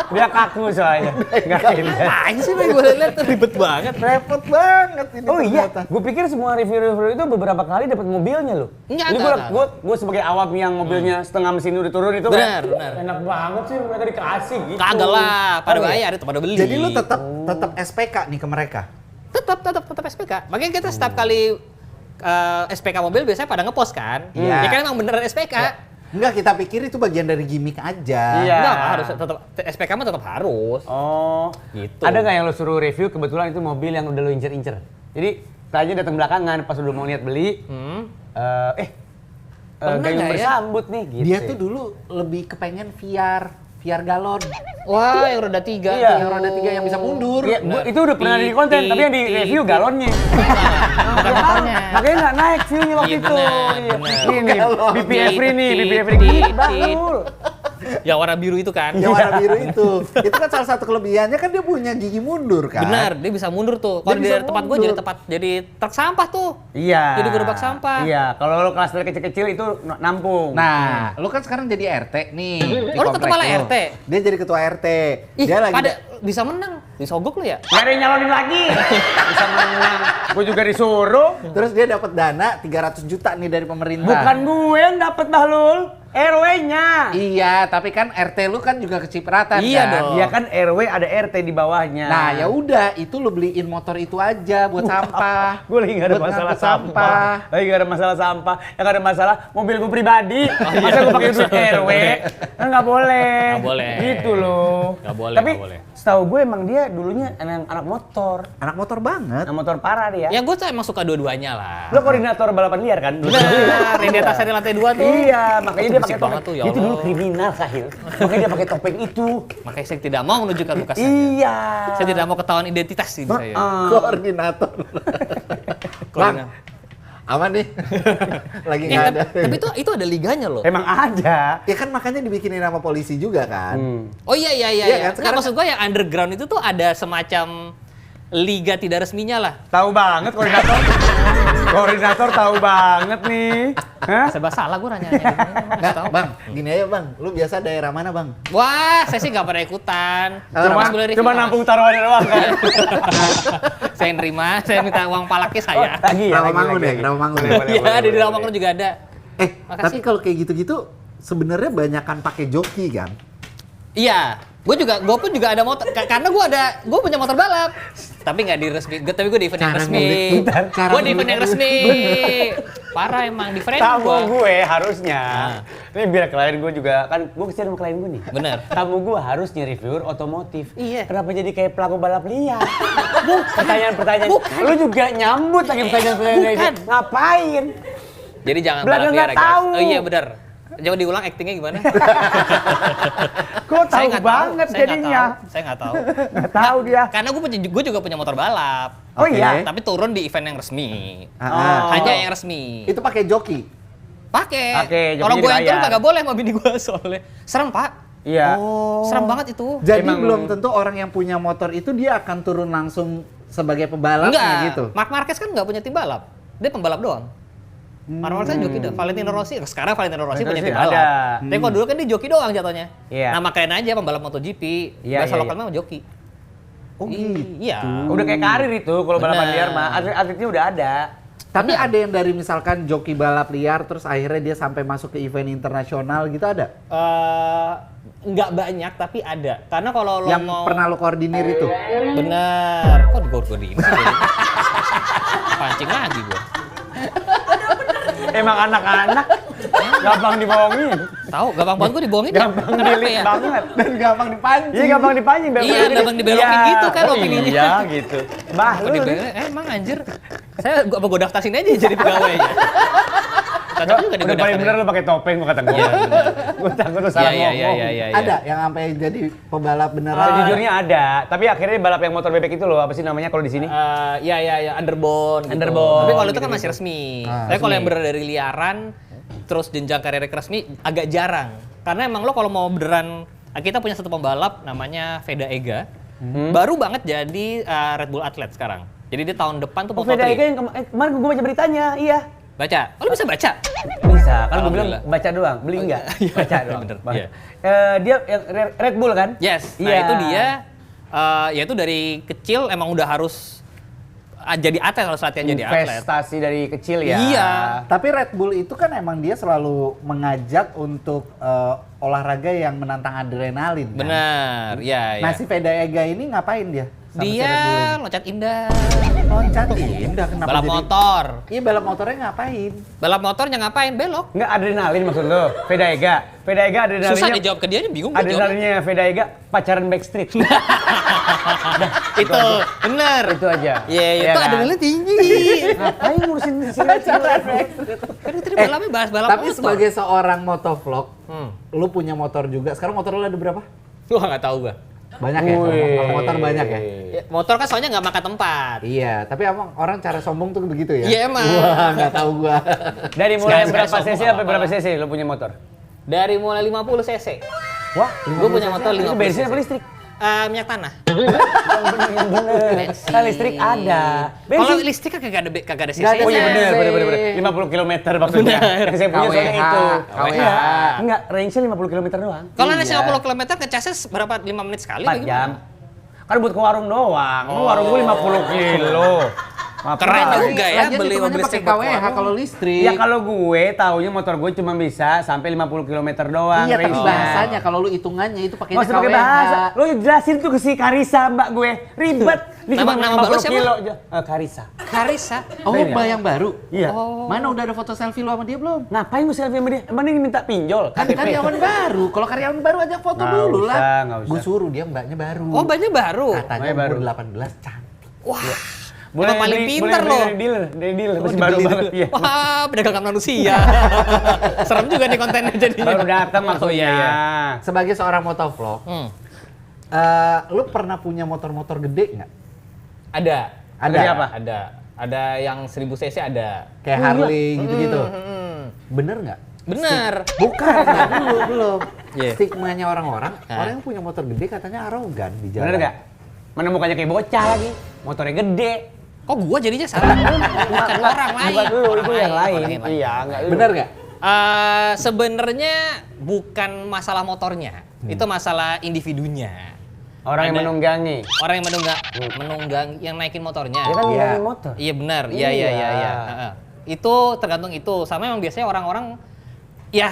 Dia kaku soalnya. Enggak ini. Apaan sih gue lihat tuh ribet banget. Repot banget ini Oh iya, ternyata. gue pikir semua review-review itu beberapa kali dapat mobilnya loh. Enggak. Gue sebagai awam yang mobilnya setengah mesin udah turun itu Benar, kayak, benar. enak banget sih mereka dikasih gitu. Kagak lah, pada Oh, iya? bayar itu pada beli. Jadi lu tetap SPK nih ke mereka. tetap SPK. Makanya kita setiap kali SPK mobil biasanya pada ngepost kan. Iya. Ya kan emang beneran SPK. Enggak, kita pikir itu bagian dari gimmick aja. Iya. Enggak harus tetap SPK mah tetap harus. Oh, Gitu. Ada nggak yang lo suruh review kebetulan itu mobil yang udah lo incer-incer? Jadi tanya datang belakangan pas udah mau niat beli, Pernah gayung nggak ya? bersambut nih gitu. Dia tuh dulu lebih kepengen VR galon. Wah, yang roda 3. Iya. Yang roda 3 yang bisa mundur. Iya, itu udah pernah di konten, tapi yang di review galonnya. Bukan motornya. Makanya nggak naik view-nya waktu Iya, itu. benar, Iya. benar. Ini nih, Galon. BPF free nih, BPF free. Tit, tit. Bangun. Yang warna biru itu kan. Yang warna biru itu. Itu kan salah satu kelebihannya kan dia punya gigi mundur kan. Benar, dia bisa mundur tuh. Kalau Dia di bisa tempat gue mundur. jadi truk sampah tuh. Iya. Jadi gerobak sampah. Iya, kalau lo kelas dari kecil-kecil itu nampung. Nah, lu kan sekarang jadi RT nih. di Oh, lu komplek kepala lu. RT? Dia jadi ketua RT. Ih, Dia lagi pada bisa menang. Disogok lu ya? Nggak ada yang nyalonin lagi. Bisa menang. Gue juga disuruh. terus dia dapat dana 300 juta nih dari pemerintah. Bukan gue yang dapet Bahlul. RW-nya. Iya, tapi kan RT lu kan juga kecipratan Iya kan. dong. Iya kan RW ada RT di bawahnya. Nah, ya udah, itu lu beliin motor itu aja buat sampah. Gue lagi gak ada Buat masalah ngangkut sampah. Lagi gak ada masalah sampah. Yang ada masalah mobil gue pribadi. Masa gue pakai duit RW? Kan nggak boleh. Nggak boleh. Gitu loh. Nggak boleh, Tapi nggak boleh. setahu gue emang dia dulunya anak motor. Anak motor banget. Anak motor parah dia. Ya gue tuh emang suka dua-duanya lah. Lo koordinator balapan liar kan? Benar, yang di atas ada lantai 2 tuh. Iya, makanya dia pakai Berisik banget topeng. tuh, ya Dia tuh dulu Allah. kriminal, Sahil. Makanya dia pakai topeng itu. Makanya saya tidak mau menunjukkan muka saya. Iya. Saya tidak mau ketahuan identitas ini saya. Koordinator. Bang, aman nih. Lagi nggak ada. Tapi itu ada liganya loh. Emang ada. Ya kan makanya dibikinin nama polisi juga kan. Oh iya iya iya. Iya Iya kan, sekarang maksud gua yang underground itu tuh ada semacam liga tidak resminya lah. Tahu banget koordinator. Koordinator tahu banget nih. Hah? Serba salah gua nanya. Nggak, Bang, gini aja Bang. Lu biasa daerah mana Bang? Wah, saya sih nggak pernah ikutan. Cuma, Pas cuma nampung taruhannya doang kan. Saya nerima, saya minta uang palaknya saya. Lagi ya. Rawamangun ya, Rawamangun ya. Iya, di Rawamangun juga ada. Makasih. Tapi kalau kayak gitu-gitu sebenarnya banyakan pakai joki kan? Iya, gue pun juga ada motor, karena gue punya motor balap, tapi nggak di resmi, tapi gue di event yang Cara resmi, ngulik, cara gue di event yang ngulik. resmi, parah emang di friend Tamu gue, gue harusnya. Ini biar klien gue juga kan gue kesini sama klien gue nih. Bener. Tamu gue harusnya reviewer otomotif. Iya. Kenapa jadi kayak pelaku balap liar? Pertanyaan-pertanyaan. Lu juga nyambut lagi pertanyaan-pertanyaan kayak Bukan. gitu. Ngapain? jadi jangan Belakang balap liar nggak guys. tahu. Oh iya benar, coba diulang actingnya gimana? Gue tahu nggak banget saya nggak jadinya. tahu, saya nggak tahu. Nggak tahu dia. Karena gue juga punya motor balap. Oh Oke. iya. Tapi turun di event yang resmi, Ah, hanya yang resmi. Itu pakai joki. Pakai. Pakai, Kalau jokinya gue yang turun dibayar. kagak boleh sama bini gue soalnya. Serem pak. Iya. Serem banget itu. Jadi Emang- belum tentu orang yang punya motor itu dia akan turun langsung sebagai pebalap Enggak, gitu. Marc Marquez kan nggak punya tim balap. Dia pembalap doang. Marc Marquez kan joki doang. Valentino Rossi, sekarang Valentino Rossi punya tim Rossi balap. ada. Tapi kalau dulu kan dia joki doang jatuhnya. Iya. Nama keren aja pembalap MotoGP. Iya, Bahasa iya, lokal iya. mah joki. Oh gitu. Iya. Udah kayak karir itu kalau balapan Bener. liar mah. Atletnya udah ada. Tapi ada yang dari misalkan joki balap liar terus akhirnya dia sampai masuk ke event internasional gitu ada? Nggak banyak tapi ada. Karena kalau lo Yang mau pernah lo koordinir itu? bener. Kok gue ini sih? Pancing lagi gue. Emang anak-anak gampang dibohongin. Tahu, gampang banget gue dibohongin. ya? Gampang Kenapa dilit ya? banget. Dan gampang dipancing. Iya gampang dipancing. Iya, gampang dibelokin gitu kan opininya. Iya gitu. Bah, Kok lu dibayar? Emang anjir. Apa gue daftar sini aja jadi pegawainya. Cocok juga di udah gue paling bener daftar. lu pakai topeng gua kata gua. Iya, bener. Gua takut lu salah Iya, iya, ngomong. iya, iya, iya. Ada yang sampai jadi pebalap beneran. Sejujurnya ada, tapi akhirnya balap yang motor bebek itu loh, apa sih namanya kalau di sini? Iya, underbone. Gitu. Underbone, Tapi kalau itu kan gitu-gitu. masih resmi. Ah, Tapi kalau resmi. yang bener dari liaran, terus jenjang karir resmi agak jarang. Karena emang lo kalau mau beneran, kita punya satu pembalap namanya Veda Ega. Baru banget jadi Red Bull Athlete sekarang. Jadi dia tahun depan tuh Oh, Veda Moto3. Ega yang kemarin gua baca beritanya, iya. Baca? Oh, lo bisa baca? Bisa, kan gua bilang Alhamdulillah. baca doang, beli enggak? Iya, Baca doang. bener, Bah. iya. Dia yang Red Bull kan? Yes. Nah Iya. itu dia, ya itu dari kecil emang udah harus jadi atlet, harus latihan jadi atlet. Investasi dari kecil ya. Iya. Tapi Red Bull itu kan emang dia selalu mengajak untuk olahraga yang menantang adrenalin. Kan? Benar, ya. Nah si Veda Ega ini ngapain dia? sama si Red Bull Dia ini? loncat indah. loncat indah kenapa Balap jadi? motor. Iya balap motornya ngapain? Balap motornya ngapain? Belok. Enggak adrenalin maksud lo, Veda Ega. Veda Ega adrenalinnya. Susah dijawab ke dia, bingung gua jawab. Adrenalinnya Veda Ega pacaran backstreet. Itu, bener. Itu aja. Iya, Iya itu kan? adrenalin tinggi. Ngapain ngurusin cewek-cewek? Kan itu balapnya bahas balap Tapi motor. sebagai seorang motovlog, Hmm. lu punya motor juga. Sekarang motor lu ada berapa? Wah, nggak tahu gua. Banyak ya? Wih. Motor banyak ya? Ya, motor kan soalnya nggak makan tempat. Iya, tapi emang orang cara sombong tuh begitu ya? Iya, emang. Wah, nggak tahu gua. Dari mulai Sekali-sekali berapa sombong cc nggak sampai berapa apa-apa. cc lo punya motor? Dari mulai 50 cc. Wah, Gue punya motor itu 50 bensin cc. apa listrik? Minyak tanah. Yang bener. Kan listrik ada. Kalau Bensin. listrik kan kagak ada cc. Nggak ada Oh iya CC. bener. 50 km maksudnya. Yang saya punya soalnya KWH. itu. KWH. Iya. Enggak, range-nya 50 km doang. Kalau naik Iya. 50 km ngecasnya berapa? 5 menit sekali? 4 jam. Kan buat ke warung doang. Lu warung gue 50 kilo. Keren juga ya Lagian beli hitungannya mobil pakai listrik buat KWH warung. kalau listrik. Ya kalau gue taunya motor gue cuma bisa sampai 50 km doang. Iya, tapi range-nya. bahasanya kalau lu hitungannya itu pakainya Nggak usah pakai KWH. bahasa. Lo jelasin tuh ke si Karisa mbak gue. Ribet. Ini cuma Nama mbak lo 50 siapa? kilo. Karisa. Karisa. Oh, Keren ya? mbak yang baru? Iya. Mana udah ada foto selfie lu sama dia belum? Ngapain gue selfie sama dia? Emang dia minta pinjol? Kan KTP? karyawan baru. Kalau karyawan baru aja foto Nggak dulu usah, lah. nggak usah. Gue suruh dia mbaknya baru. Oh, banyak baru. Katanya Mbaknya baru. umur 18 cantik. Wah. Boleh Emang paling beli- pintar boleh loh. beli dari dealer, masih baru banget. Iya. Wah, perdagangan manusia. Serem juga nih kontennya jadinya. Baru datang maksudnya. Oh, iya. Sebagai seorang motovlog, Hmm. lu pernah punya motor-motor gede nggak? Ada. Ada apa? Ada yang 1000 cc ada. Kayak Harley gitu-gitu. Hmm. Bener nggak? Bener. Bukan, nggak, belum. Iya. Stigmanya orang-orang, Hah? orang yang punya motor gede katanya arogan di jalan. Bener nggak? Mana mukanya kayak bocah lagi. Motornya gede. Kok gua jadinya salah? Bukan orang lain. Bukan lu, itu yang lain. Orang lain. Iya, enggak lu. Bener nggak? Sebenarnya bukan masalah motornya, itu masalah individunya. Orang yang Ada- menunggangi. Orang yang menunggang yang naikin motornya. Dia kan Iya. nunggangin motor. Iya benar, iya. Iya. Heeh. Itu tergantung itu. Sama emang biasanya orang-orang ya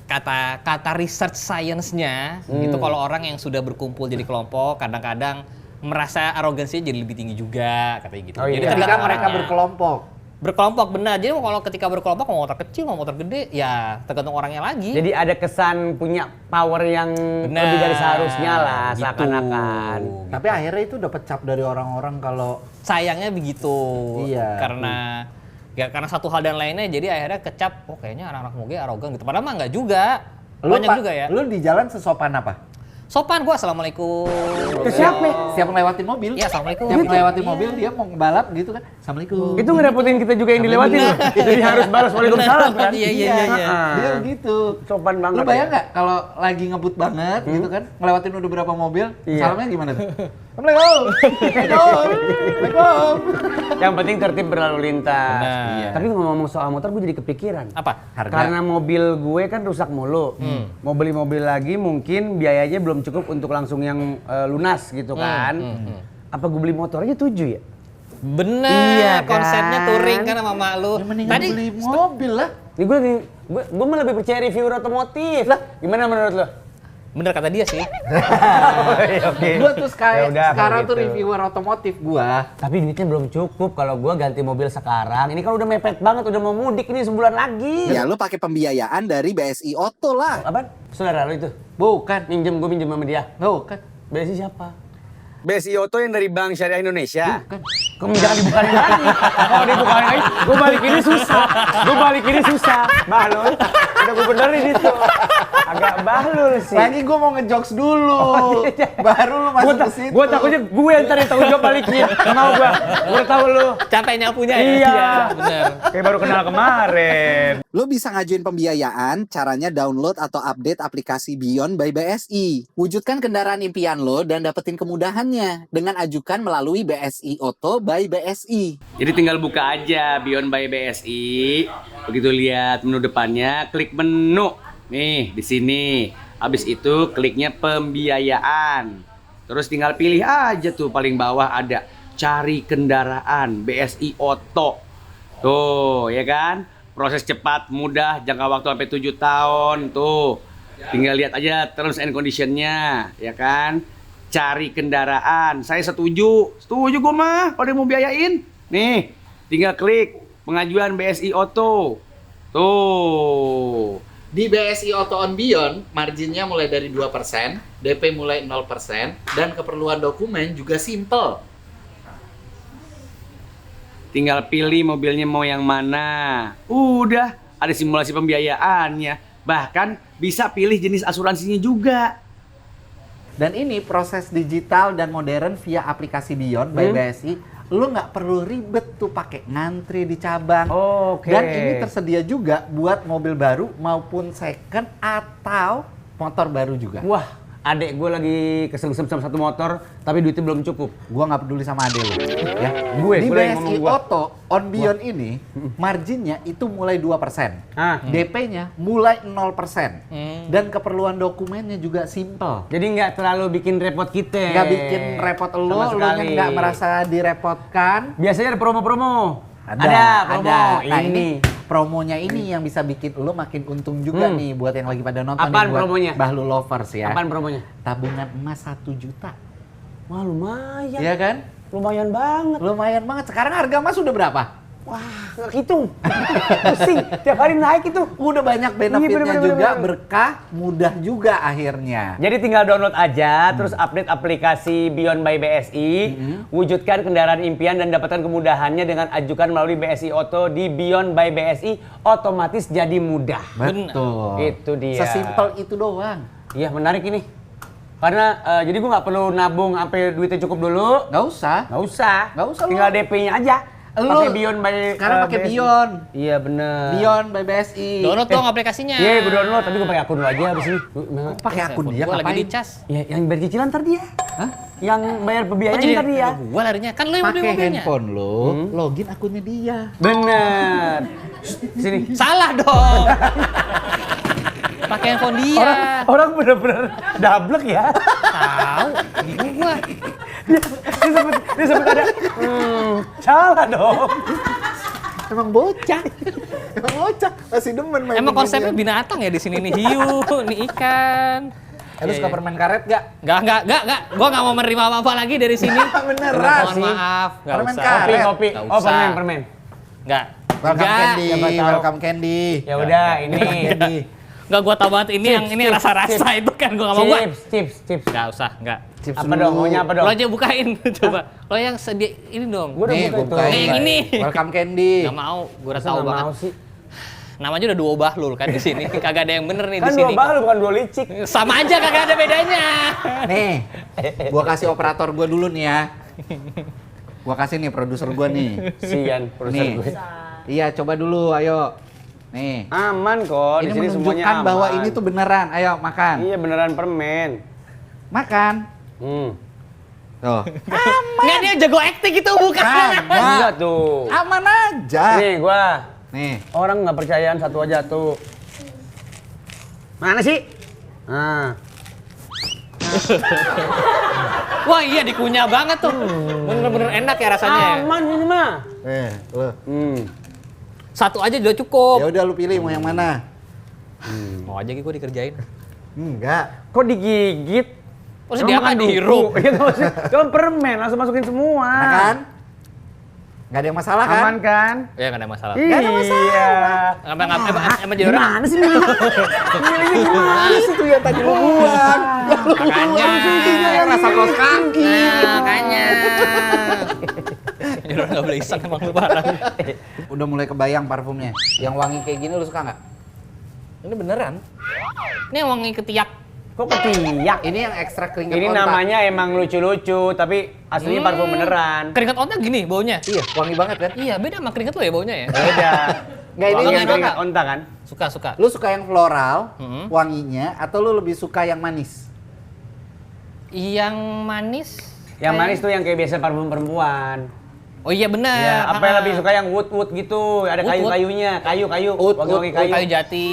kata research science-nya itu kalau orang yang sudah berkumpul jadi kelompok kadang-kadang merasa arogansinya jadi lebih tinggi juga katanya gitu. Oh, Jadi iya. Ketika tergantung mereka orangnya. berkelompok. Berkelompok benar. Jadi kalau ketika berkelompok mau motor kecil, mau motor gede, ya tergantung orangnya lagi. Jadi ada kesan punya power yang Benar. lebih dari seharusnya lah, Gitu. seakan-akan. Tapi akhirnya itu dapat cap dari orang-orang kalau Sayangnya begitu. Iya. Karena satu hal dan lainnya jadi akhirnya kecap, oh kayaknya anak-anak moge arogan gitu. Padahal mah enggak juga. Banyak juga ya. Lu di jalan sesopan apa? Sopan gua, assalamualaikum. Itu siapa? Siap ngelewatin mobil? Iya, assalamualaikum. Siap Gitu. ngelewatin Iya. mobil, dia mau ngebalap gitu kan. Assalamualaikum. Itu ngerepotin kita juga yang dilewatin loh. Jadi harus balas waalaikumsalam kan. Iya. Dia begitu. Sopan banget. Lu bayang ya. nggak kalau lagi ngebut banget gitu kan, ngelewatin udah berapa mobil, Iya. salamnya gimana tuh? Assalamualaikum. Assalamualaikum. Yang penting tertib berlalu lintas. Benar. Iya. Tapi ngomong soal motor gue jadi kepikiran. Apa? Harga. Karena mobil gue kan rusak mulu. Mau beli mobil lagi mungkin biayanya belum cukup untuk langsung yang lunas gitu kan. Apa gue beli motor aja 7 ya? Bener, Iya, kan? konsepnya touring kan sama mak lu. Ya mendingan beli mobil lah. Ini gue malah lebih percaya reviewer otomotif. Lah, gimana menurut lo? Bener kata dia sih. Oke. Gua tuh Ya udah, sekarang kalau tuh gitu. reviewer otomotif gua. Tapi duitnya belum cukup kalau gua ganti mobil sekarang. Ini kan udah mepet banget, udah mau mudik ini sebulan lagi. Ya lu pakai pembiayaan dari BSI Auto lah. Apaan? Saudara lo itu? Bukan. Gue minjem sama dia. Bukan. Besi siapa? BSI Auto yang dari Bank Syariah Indonesia. Kamu jangan dibukain lagi. Kalau dibukain lagi, gue balik ini susah. Bahlul. Udah gue benerin itu. Agak bahlul sih. Lagi gua mau ngejokes dulu. Baru lu masuk ke situ. Gue takutnya gue yang ntar yang tanggung jawab balikin. Nggak mau gue. Gue udah tahu lu. Capek nyapunya ya? Iya. Bener. Kayak baru kenal kemarin. Lu bisa ngajuin pembiayaan, caranya download atau update aplikasi Beyond by BSI. Wujudkan kendaraan impian lo dan dapetin kemudahannya dengan ajukan melalui BSI Auto by BSI. Jadi tinggal buka aja Beyond by BSI. Begitu lihat menu depannya, klik menu. Nih, di sini. Habis itu kliknya pembiayaan. Terus tinggal pilih aja tuh paling bawah ada cari kendaraan BSI Auto. Tuh, ya kan? Proses cepat, mudah, jangka waktu sampai 7 tahun. Tuh. Tinggal lihat aja terms and condition-nya, ya kan? Cari kendaraan. Saya setuju. Setuju gue mah kalau dia mau biayain. Nih, tinggal klik pengajuan BSI Auto. Tuh. Di BSI Auto on Beyond, marginnya mulai dari 2%, DP mulai 0%, dan keperluan dokumen juga simple. Tinggal pilih mobilnya mau yang mana. Udah, ada simulasi pembiayaannya. Bahkan bisa pilih jenis asuransinya juga. Dan ini proses digital dan modern via aplikasi Beyond by BSI lu nggak perlu ribet tuh pakai ngantri di cabang. Oke. Dan ini tersedia juga buat mobil baru maupun second atau motor baru juga. Wah, adek gue lagi kesengsem sama satu motor, tapi duitnya belum cukup. Gua nggak peduli sama adek lu, ya. Gue Di yang BSI ngomong gua. Auto on Beyond ini marginnya itu mulai 2%. Ah. DP-nya mulai 0%. Dan keperluan dokumennya juga simple. Jadi nggak terlalu bikin repot kita. Nggak bikin repot Sama lu sekali. nggak merasa direpotkan. Biasanya ada promo-promo. promo. Nah, Ini. promonya ini yang bisa bikin lo makin untung juga nih buat yang lagi pada nonton. Apaan nih, buat promonya? Bahlu lovers ya. Apaan promonya? Tabungan emas 1 juta. Wah, lumayan. Iya kan? Lumayan banget. Lumayan banget. Sekarang harga emas udah berapa? Wah, nggak hitung. Pusing. Tiap hari naik itu. Udah banyak benefitnya bener, juga, bener. berkah, mudah juga akhirnya. Jadi tinggal download aja, terus update aplikasi Beyond by BSI, wujudkan kendaraan impian dan dapatkan kemudahannya dengan ajukan melalui BSI Auto di Beyond by BSI, otomatis jadi mudah. Betul. Itu dia. Sesimpel itu doang. Iya, menarik ini. Karena jadi gue nggak perlu nabung sampai duitnya cukup dulu. Nggak usah. Nggak usah. Nggak usah lu. Tinggal DP-nya aja. Lu Pakai Beyond by sekarang pakai BSI. Beyond. Iya bener. Beyond by BSI. Download dong aplikasinya. Iya, gue download, tapi gue pakai akun dulu aja abis ini. Pakai akun dia Gua lagi ngapain? dicas. Ya, yang bayar cicilan ntar dia. Hah? Yang bayar Oh, pembiayaan jadi ntar dia. gua larinya. Kan lu yang beli Pakai mobilnya. handphone lo, login akunnya dia. Bener. Sini. Salah dong. Pakai handphone dia. Orang bener-bener dablek ya. Tahu. Bingung gua. Dia sempet ada. Salah dong. Emang bocah. Emang bocah. Masih demen main. Emang beginian. konsepnya binatang ya di sini nih hiu, nih ikan. Lu suka permen karet gak? Enggak. Gua nggak mau menerima apa-apa lagi dari sini. Beneran Mohon sih. maaf, enggak Permen usah. karet. Kopi. Nggak Oh, usah. permen. Enggak. Welcome Candy, siapa tahu. welcome Candy. Ya udah, ini. Enggak, gua tahu banget ini yang ini Chips, rasa-rasa itu kan gua nggak mau gua. Chips. Enggak usah, enggak. Chips Apa dong? Maunya apa dong? Lo aja bukain coba. Lo yang sedia ini dong. Gua udah Nih, buka gua itu. bukain. Yang ini. Welcome Candy. Enggak mau, gua udah Masa tahu nggak banget. mau sih? Namanya udah dua bahlul kan di sini. Kagak ada yang bener nih Kan di sini. dua bahlul bukan dua licik. Sama aja kagak ada bedanya. Nih, gua kasih operator gua dulu nih ya. Gua kasih nih produser gua nih. Sian, produser Nih. gue. Iya, coba dulu, ayo. Nih. Aman kok, Ini di sini semuanya menunjukkan aman. bahwa ini tuh beneran. Ayo, makan. Iya beneran permen. Makan. Tuh. Enggak, dia jago acting itu bukan. Enggak tuh. Aman aja. Nih gua. Nih. Orang nggak percayaan satu aja tuh. Mana sih? Nah. Wah iya dikunyah banget tuh. Bener-bener enak ya rasanya. Ya. Aman ini mah. Lu. Satu aja udah cukup. Ya udah lu pilih mau yang mana? Mau aja gue dikerjain. Enggak. Kok digigit? Terus dia apa dihirup? Iya maksudnya, cuma permen langsung masukin semua. Kan? Nggak ada yang masalah kan? Aman kan? Ya nggak ada masalah. Iya. Emang jadi orang. Gimana sih ini? Milihnya gimana sih tuh yang tadi lu buang? Makanya. Yang rasa kaos kaki. Nah, makanya. Jadi orang nggak boleh iseng emang lu parah. Udah mulai kebayang parfumnya. Yang wangi kayak gini lu suka nggak? Ini beneran. Ini yang wangi ketiak. Kok ketiak? Ini yang ekstra keringat Ini onta. namanya emang lucu-lucu, tapi aslinya parfum beneran. Keringat onta gini baunya. Iya, wangi banget kan? Iya beda sama keringat lo ya baunya ya. Beda. Nggak, ini Wanginya yang keringat onta kan? Suka. Lu suka yang floral, Hmm. wanginya, atau lu lebih suka yang manis? Yang manis. Yang manis tuh yang kayak biasa parfum perempuan. Oh iya benar. Ya, apa yang lebih suka yang wood gitu, ada Wood, kayu-kayunya, kayu-kayu, Wood, wangi-wangi Kayu, kayu. jati.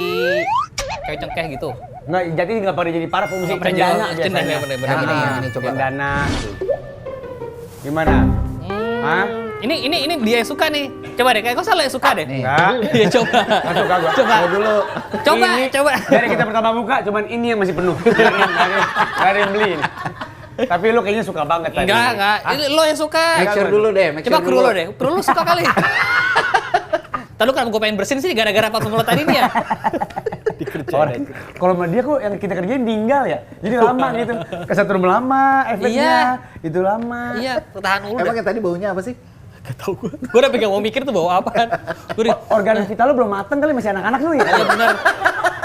Kayu cengkeh gitu. Nggak, jadi nggak pada jadi parfum sih, Nggak pernah cendana jadi- biasanya. cendana, bener-bener. Yang ini coba. Cendana. Gimana? Hah? Ini dia yang suka nih. Coba deh, kayak kok salah yang suka deh. Nih. Enggak. Iya coba. Nggak suka gua. Coba. Gua dulu. Coba, Ini coba. Dari kita pertama buka, cuman ini yang masih penuh. Nggak ada yang beli. Tapi lu kayaknya suka banget tadi. Enggak. Ini lo yang suka. Make sure dulu deh, make Coba sure kru dulu. lo deh. Kru lo suka kali. Tadi kenapa gue pengen bersin sih gara-gara parfum lo tadi nih ya? Kalau sama dia kok yang kita kerjain tinggal ya. Jadi lama gitu. Kesetrum lama, efeknya itu lama. Iya, tahan dulu Emang deh. yang tadi baunya apa sih? Gue udah pegang mau mikir tuh bawa apaan. Gue udah, Organ vital lu belum mateng kali, masih anak-anak lu ya. iya bener.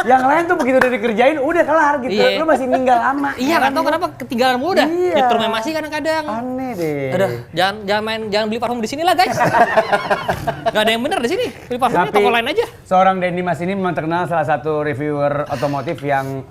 Yang lain tuh begitu udah dikerjain udah kelar gitu. Iya. Lu masih ninggal lama. Iya, nggak tahu kenapa ketinggalan mulu dah. Iya. Fitur memasi kadang-kadang. Aneh deh. Aduh, jangan beli parfum di sini lah guys. Nggak ada yang benar di sini. Beli parfumnya Tapi toko lain aja. seorang Denny Mas ini memang terkenal salah satu reviewer otomotif yang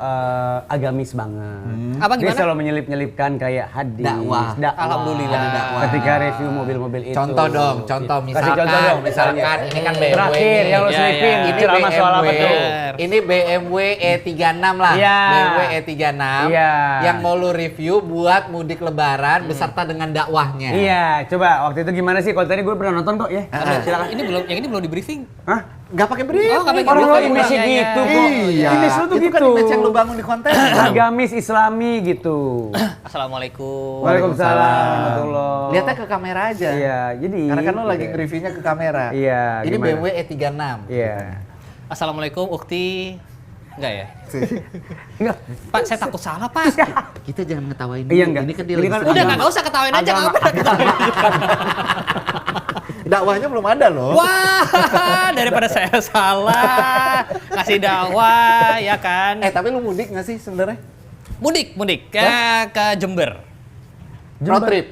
agamis banget. Apa Dia gimana? selalu menyelip-nyelipkan kayak hadis, Dakwah. Alhamdulillah. ketika review mobil-mobil itu. Contoh dong, contoh Kasih contoh dong, misalkan ini kan BMW. Terakhir yang lo Iya, selipin, iya. Ini ceramah soal apa BMW. tuh? Ini BMW E36 lah. Iya. BMW E36 Iya. yang mau lu review buat mudik lebaran beserta dengan dakwahnya. Iya, coba waktu itu gimana sih? Kalau tadi gue pernah nonton kok ya. Silakan. Yang ini belum di briefing. Hah? Nggak pakai brief. Oh, nggak pakai Orang lo briefing. image Iya, iya. gitu kok. Iya. Image lu tuh Itu gitu. kan image yang lu bangun di konten. Agamis Islami gitu. Assalamualaikum. Waalaikumsalam warahmatullahi. Lihatnya ke kamera aja. Iya, jadi. Karena kan lu lagi nge-reviewnya ke kamera. Iya, Ini gimana? BMW E36. Iya. Assalamualaikum, Ukti. Enggak ya? Enggak. Pak, saya takut salah, Pak. Kita jangan ngetawain dulu. Iya, enggak. Ini kan dia Ini lagi kan sedang- Udah nggak usah ketawain aja, nggak apa-apa. Dakwahnya belum ada loh. Wah, daripada saya salah kasih dakwah ya kan. Tapi lu mudik nggak sih sebenarnya? Mudik ke Jember. Road trip.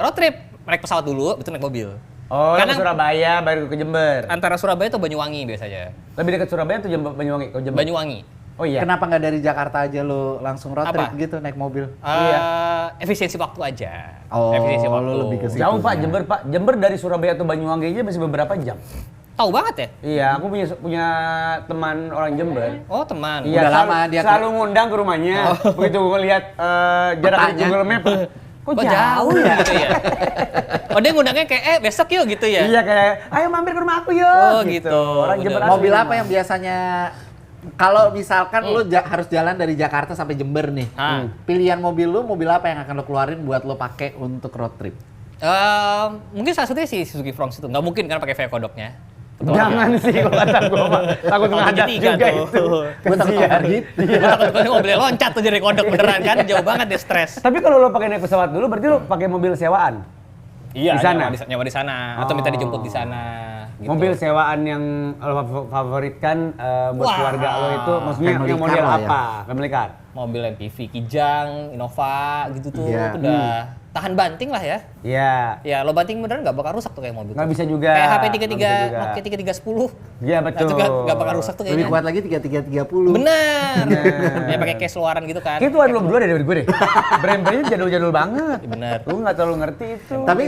Road trip, naik pesawat dulu, betul naik mobil. Oh, Karena- ke Surabaya baru ke Jember. Antara Surabaya atau Banyuwangi biasanya. Lebih dekat Surabaya atau Banyuwangi? Ke Jember. Banyuwangi. Oh iya. Kenapa nggak dari Jakarta aja lu langsung road Apa? trip gitu naik mobil? Efisiensi waktu aja. Oh, Efisiensi lu waktu. lebih ke situ. Jauh Pak, Jember Pak. Jember dari Surabaya atau Banyuwangi aja masih beberapa jam. Tahu banget ya? Iya, aku punya teman orang Jember. Oh, teman. Iya, Udah selalu, lama dia selalu ngundang ke rumahnya. Begitu gue lihat jarak di Petanya. Google Map, kok Oh, jauh ya? gitu ya. Oh, dia ngundangnya kayak besok yuk gitu ya. Iya kayak, ayo mampir ke rumah aku yuk. Oh, gitu. Orang Udah. Jember Mobil asli apa memang. yang biasanya kalau misalkan lu harus jalan dari Jakarta sampai Jember nih. Pilihan mobil lu mobil apa yang akan lu keluarin buat lu pakai untuk road trip? Mungkin salah satunya si Suzuki Fronx itu. Nggak mungkin kan pakai V kodoknya. Jangan sih kalau kata gue mah. Takut Kalau ngadat tiga juga tuh. itu. Gue takut Kasihan. over heat. Gue takut mobilnya loncat tuh jadi kodok beneran kan. Jauh banget dia stres. Tapi kalau lo pakai naik pesawat dulu, berarti lo pakai mobil sewaan. Iya, Di sana? nyawa di sana. Atau minta dijemput di sana. Gitu. Mobil sewaan yang lo favoritkan buat Wah. keluarga lo itu, maksudnya Family yang model car lah ya. apa? Family car. Mobil MPV, Kijang, Innova gitu tuh. Iya. Itu udah tahan banting lah ya. Iya. Ya, lo banting beneran nggak bakal rusak tuh kayak mobil. Nggak tuh. bisa juga. Kayak HP Nggak 33, bisa juga. Nokia 3310. Iya betul. Nah, itu nggak bakal rusak tuh Lebih kayaknya. kuat lagi 3330. Bener. Ya pakai case luaran gitu kan. Itu lo berdua dari gue deh. Brand-brandnya jadul-jadul banget. Bener. Lu nggak terlalu ngerti itu. Tapi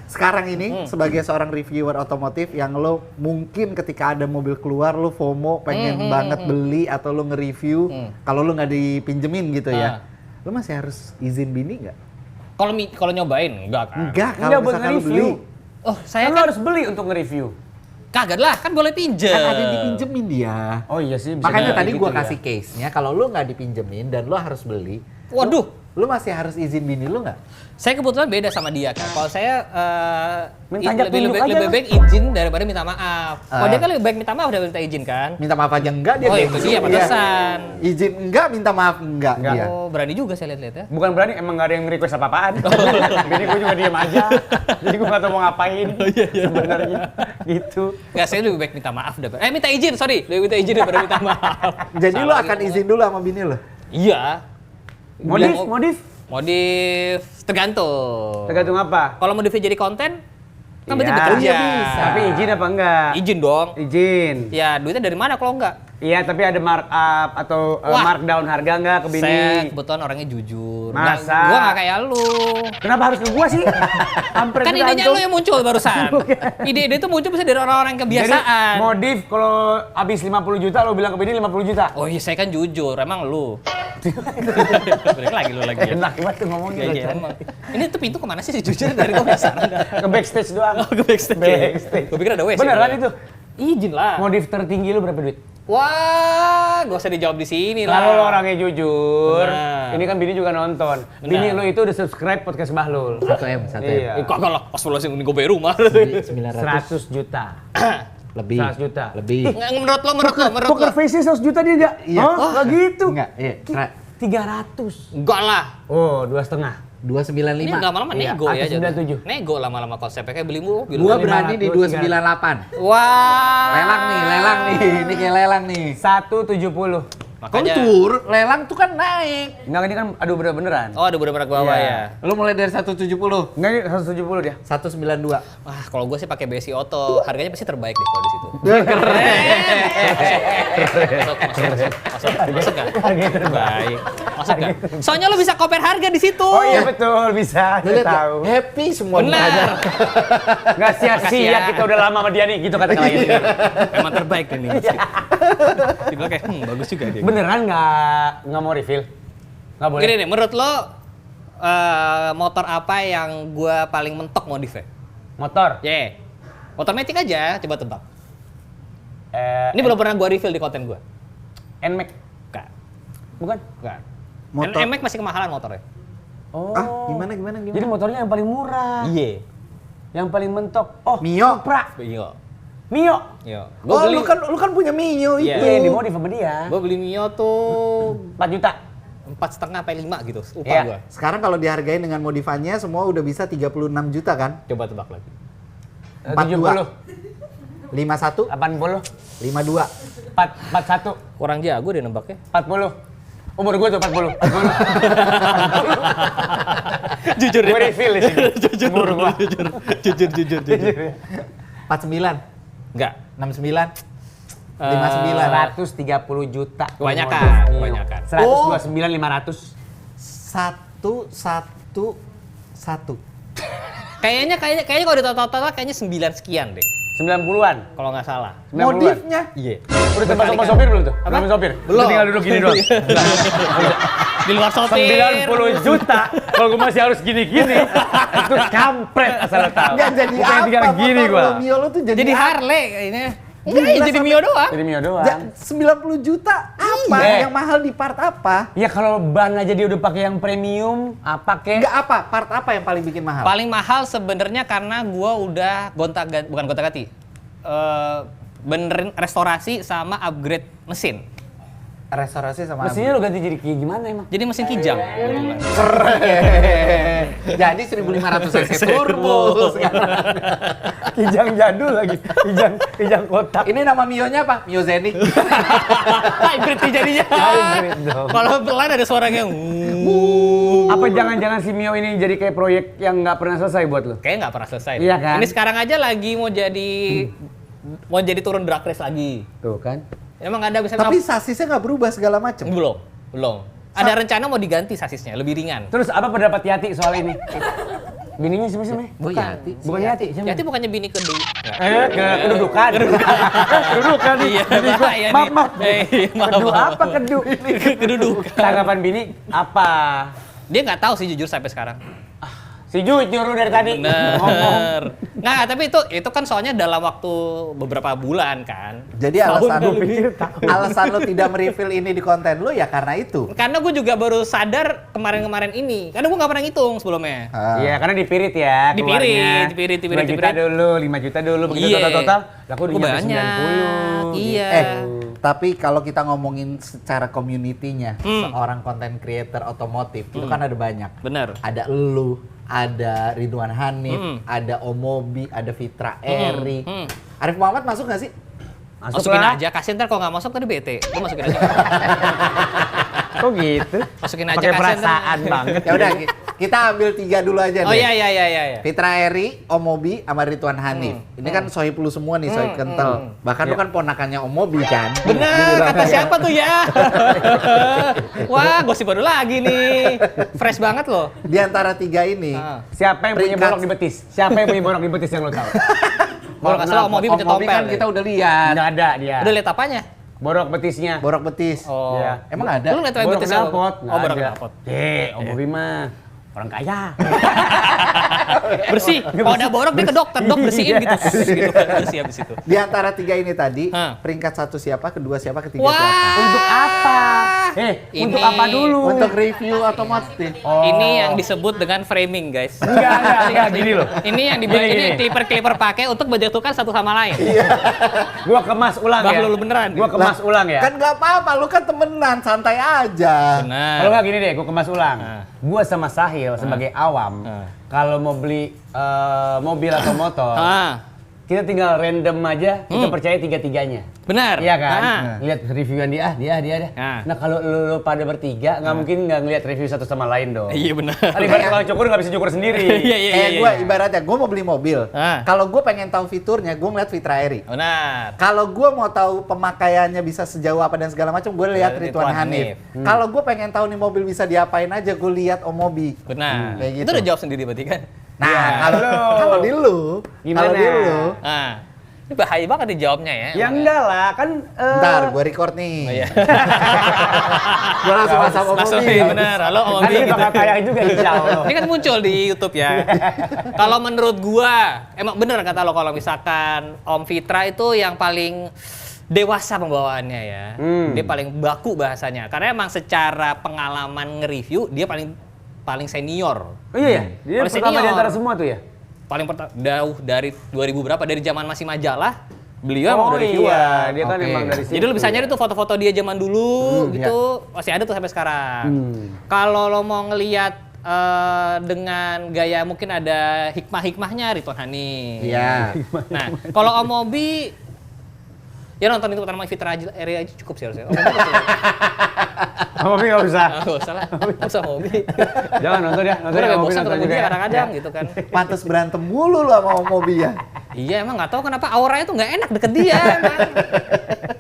sekarang ini sebagai seorang reviewer otomotif yang lo mungkin ketika ada mobil keluar lo FOMO pengen banget beli atau lo nge-review kalau lo nggak dipinjemin gitu ya. Lo masih harus izin bini nggak? Kalau nyobain enggak kan? Enggak, Enggak kalau buat misalkan lo nge-review. beli. Oh, saya Kan lo kan harus beli untuk nge-review. kagak lah, kan boleh pinjem. Kan ada yang dipinjemin dia. Oh iya sih. bisa Makanya jadi tadi gitu gua ya. kasih case-nya kalau lo nggak dipinjemin dan lo harus beli, Waduh, lo masih harus izin bini lo nggak? saya kebetulan beda sama dia kan. Kalau saya Minta ajak tunduk aja lebih lah. baik izin daripada minta maaf. Kalau dia kan lebih baik minta maaf daripada minta izin kan. Minta maaf aja enggak dia. Oh, kayak itu gitu. dia Iya. pantesan. Izin enggak, minta maaf enggak. Enggak. Dia. Oh, berani juga saya lihat-lihat ya. Bukan berani, emang gak ada yang request apa-apaan. Jadi gue juga diem aja. Jadi gue gak tau mau ngapain sebenarnya. Gitu. Enggak, saya lebih baik minta maaf daripada minta izin, sorry. Lebih minta izin daripada minta maaf. Jadi lo Salah akan gitu. izin dulu sama bini lo? Iya. Modif? Modif tergantung. Tergantung apa? Kalau modifnya jadi konten, kan berarti Iya. bekerja. Iya, bisa. Tapi izin apa enggak? Izin dong. Izin. Ya, duitnya dari mana kalau enggak? Iya, tapi ada markup atau Wah. markdown harga enggak ke bini? Saya kebetulan orangnya jujur. Masa? Gua nggak kayak lu. Kenapa harus ke gua sih? Hampir Kan idenya lu yang muncul barusan. Ide-ide itu muncul bisa dari orang-orang yang kebiasaan. Jadi modif kalau habis 50 juta lo bilang ke bini 50 juta. Oh iya, saya kan jujur. Emang lu. Balik lagi lu lagi ya. Enak banget tuh ngomongnya. Iya, iya, emang. Ini tuh pintu kemana sih jujur dari gua penasaran. Ke backstage doang. Oh, ke backstage. Backstage. Gua pikir ada WC. Beneran gua. itu? Izin lah. Modif tertinggi lu berapa duit? Wah, gak usah dijawab di sini lah. Kalau lo orangnya jujur, Benar. ini kan bini juga nonton. Benar. Bini lo itu udah subscribe podcast Bahlul. 1M, 1M. Iya. Kagak lah, pas sih ini gue bayar rumah. 900 100 juta. lebih. 100 juta. Lebih. Nggak, menurut lo. Poker face 100 juta dia enggak? Iya. Oh, enggak gitu. Enggak, iya. 300. Enggak lah. Oh, 2,5. 295. Ini lama-lama Iya, nego ya. atas 97. Nego lama-lama konsepnya kayak beli mobil. Gua 500, berani di 298. Wah. Lelang nih. Ini kayak lelang nih. 170. Kalau Makanya. tur, lelang tuh kan naik. Enggak, ini kan aduh beneran. Oh, ada beberapa ke bawah Iya. ya. Lu mulai dari 170, Enggak, ini 170 dia. 192. Wah, kalau gue sih pakai BSI Auto, harganya pasti terbaik deh kalau di situ. Masuk nggak? Harganya terbaik. Masuk nggak? Soalnya lo bisa compare harga di situ. Oh iya betul, bisa. Lu Saya lihat ya, tahu. happy semua Benar. mukanya. Enggak sia-sia kita udah lama sama dia nih, gitu kata klien. Emang terbaik nih. Dibilang kayak, bagus juga dia. Beneran nggak mau refill? Nggak boleh. Gini nih, menurut lo motor apa yang gua paling mentok modifnya? Motor. Motor Matic aja, coba tebak. Ini Ini belum pernah gua reveal di konten gua. NMAX. Enggak. Bukan? Enggak. Motor. NMAX masih kemahalan motornya. Oh. Gimana? Jadi motornya yang paling murah. Iya. Yang paling mentok. Oh, Mio. Supra. Iya. Mio. Iya. Oh, lu kan punya Mio Iya. itu. Iya, yang dimodif sama dia. Gua beli Mio tuh 4 juta. 4,5 sampai 5 gitu. Upah Iya. gua. Sekarang kalau dihargain dengan modifannya semua udah bisa 36 juta kan? Coba tebak lagi. 70. 51, 80. 52. 41. Kurang jago dia nembaknya. 40. Umur gue tuh 40. 40. Jujur Gue refill di sini. Jujur. Umur gua. Jujur. 49, Enggak. 69, 59. 130 juta. Kebanyakan, Mio. kebanyakan. 129 500. 111. Kayaknya kalau ditotal kayaknya 9 sekian deh. 90-an. Kalau nggak salah. 90-an. Modifnya Iya. Udah tembak sama sopir belum tuh? Apa? Sama sopir? Belum. Tinggal duduk gini doang. Di luar sopir. 90 juta. Kalau gue masih harus gini-gini, itu kampret asal lo tahu. nggak jadi Bukan tinggal apa gini motor gua. lo, Mio lo tuh jadi Jadi apa? Harley kayaknya. Gila, Enggak, jadi sampai- Mio doang. Jadi Mio doang. 90 juta apa? Iya. Yang mahal di part apa? Ya kalau ban aja dia udah pakai yang premium, apa kek? Enggak apa? Part apa yang paling bikin mahal? Paling mahal sebenarnya karena gua udah bukan gonta-ganti. Benerin restorasi sama upgrade mesin. Restorasi sama Mesinnya lo ganti jadi kayak gimana emang? Jadi mesin kijang. kebetulan. keren. Jadi 1500 cc turbo sekarang. Kijang jadul lagi, kijang kotak. Ini nama Mio-nya apa? Mio Zenic. Hybrid nih jadinya. Hybrid dong. Kalau pelan ada suaranya. Apa jangan-jangan si Mio ini jadi kayak proyek yang nggak pernah selesai buat lo? Kayaknya nggak pernah selesai. Iya kan? Ini sekarang aja lagi mau jadi turun drag race lagi. Tuh kan. Emang ada bisa Tapi sasisnya nggak berubah segala macam. belum. Ada rencana mau diganti sasisnya, lebih ringan. Terus apa pendapat Yati soal ini? Bininya siapa sih? Oh, Yati. Bukan Yati, siapa? Jadi bukannya bini kedua. Kedudukan. Kedudukan nih. Iya, Bini gua. iya Maaf, nih. maaf. Maaf, Kedu maaf. apa kedu? Kedudukan. Tanggapan bini apa? Dia nggak tahu sih jujur sampai sekarang. Si jujur lu dari tadi. Ngomong. Bener. Nggak, tapi itu kan soalnya dalam waktu beberapa bulan kan. Jadi alasan Tahun, gua pikir tahun. alasan lo tidak mereveal ini di konten lo ya karena itu. Karena gue juga baru sadar kemarin-kemarin ini. Karena gue nggak pernah ngitung sebelumnya. Iya, karena dipirit ya. Dipirit, keluarnya. dipirit. 2 juta dulu, 5 juta dulu, begitu Iya. total. Laku udah Gua nyampe banyak. 90. Iya. Tapi kalau kita ngomongin secara community-nya, seorang content creator otomotif itu kan ada banyak. Bener. Ada elu, ada Ridwan Hanif, ada Omobi, ada Fitra Eri. Arif Muhammad masuk nggak sih? Masukin lah. aja, kasihan ntar kalau nggak masuk tadi bete. Lu masukin aja. Kok gitu? Masukin aja Pakai kasihan perasaan ntar. banget. Ya udah, kita ambil 3 dulu aja Oh deh. iya. Fitra Eri, Omobi, sama Ridwan Hanif. Ini kan sohib lu semua nih, sohib kental. Bahkan lu kan ponakannya Omobi kan? Bener, kata siapa tuh ya? Wah, gosip baru lagi nih. Fresh banget loh. Di antara 3 ini, Siapa yang punya Peringkat. borok di betis? Siapa yang punya borok di betis yang lo tahu? Kalau nggak salah Omobi punya Omobi tompel. kan kita udah lihat. Nggak ada dia. Udah lihat apanya? Borok betisnya. Borok betis. Oh. Iya. Emang ada? Lu lihat apa Borok betisnya? knalpot. Oh, borok knalpot. Om Bobi mah orang kaya. Bersih. Kalau ada borok dia ke dokter, dok bersihin gitu. Gitu kan, bersih habis itu. Di antara 3 ini tadi, Hah. peringkat 1 siapa, kedua siapa, ketiga Wah. siapa? Untuk apa? Untuk Ini- apa dulu? Untuk review otomotif. Ini yang disebut dengan framing, guys. Enggak, gini loh. Ini yang Gini. ini clipper pakai untuk menjatuhkan satu sama lain. Gua kemas ulang Bang, ya. lu beneran. Gua kemas ulang ya. Kan nggak apa-apa, lu kan temenan, santai aja. Benar. Kalau nggak gini deh, gua kemas ulang. gua sama Sahil sebagai awam, kalau mau beli mobil atau motor, kita tinggal random aja, kita percaya tiga-tiganya. Benar. Iya kan? Lihat reviewan dia. Nah kalau lu pada bertiga, nggak mungkin nggak ngeliat review satu sama lain dong. Iya benar. Kan ibarat kalau cukur nggak bisa cukur sendiri. Gue ibaratnya gue mau beli mobil. Kalau gue pengen tahu fiturnya, gue ngeliat Fitra Eri. Benar. Kalau gue mau tahu pemakaiannya bisa sejauh apa dan segala macam, gue lihat Ridwan Hanif. Kalau gue pengen tahu nih mobil bisa diapain aja, gue lihat Om Mobi. Benar. Kayak gitu. Itu udah jawab sendiri berarti kan? Nah, kalau di lu, Gimana? kalau di lu, Ini bahaya banget dijawabnya ya. Ya enggak lah, kan ntar gue record nih. Oh, iya. Gue langsung masuk Om Langsung Mobi. benar. Halo Om nanti Mobi. Gitu. bakal kayak juga insya Allah. Ini kan muncul di YouTube ya. Kalau menurut gua, emang bener kata lo kalau misalkan Om Fitra itu yang paling dewasa pembawaannya ya. Dia paling baku bahasanya. Karena emang secara pengalaman nge-review dia paling senior. Oh iya ya, dia Paling pertama senior. di antara semua tuh ya? Paling jauh dari 2000 berapa, dari zaman masih majalah. Beliau emang udah reviewer. iya, dia kan Oke. emang dari situ. Jadi lu bisa nyari tuh foto-foto dia zaman dulu gitu, masih ada tuh sampai sekarang. Kalau lo mau ngelihat dengan gaya mungkin ada hikmah-hikmahnya Ridwan Hanif. Iya. Nah, kalau Om Mobi ya nonton itu pertama Fitra Eri aja cukup sih harusnya. Om Mobi nggak usah. Tapi nggak usah. Nggak usah lah, nggak usah Om Mobi. Jangan nonton ya, Gue nonton udah ya. bosan ketemu dia ya. kadang-kadang gitu kan. Pantes berantem mulu lu sama Om Mobi ya. Iya emang nggak tahu kenapa auranya tuh nggak enak deket dia emang.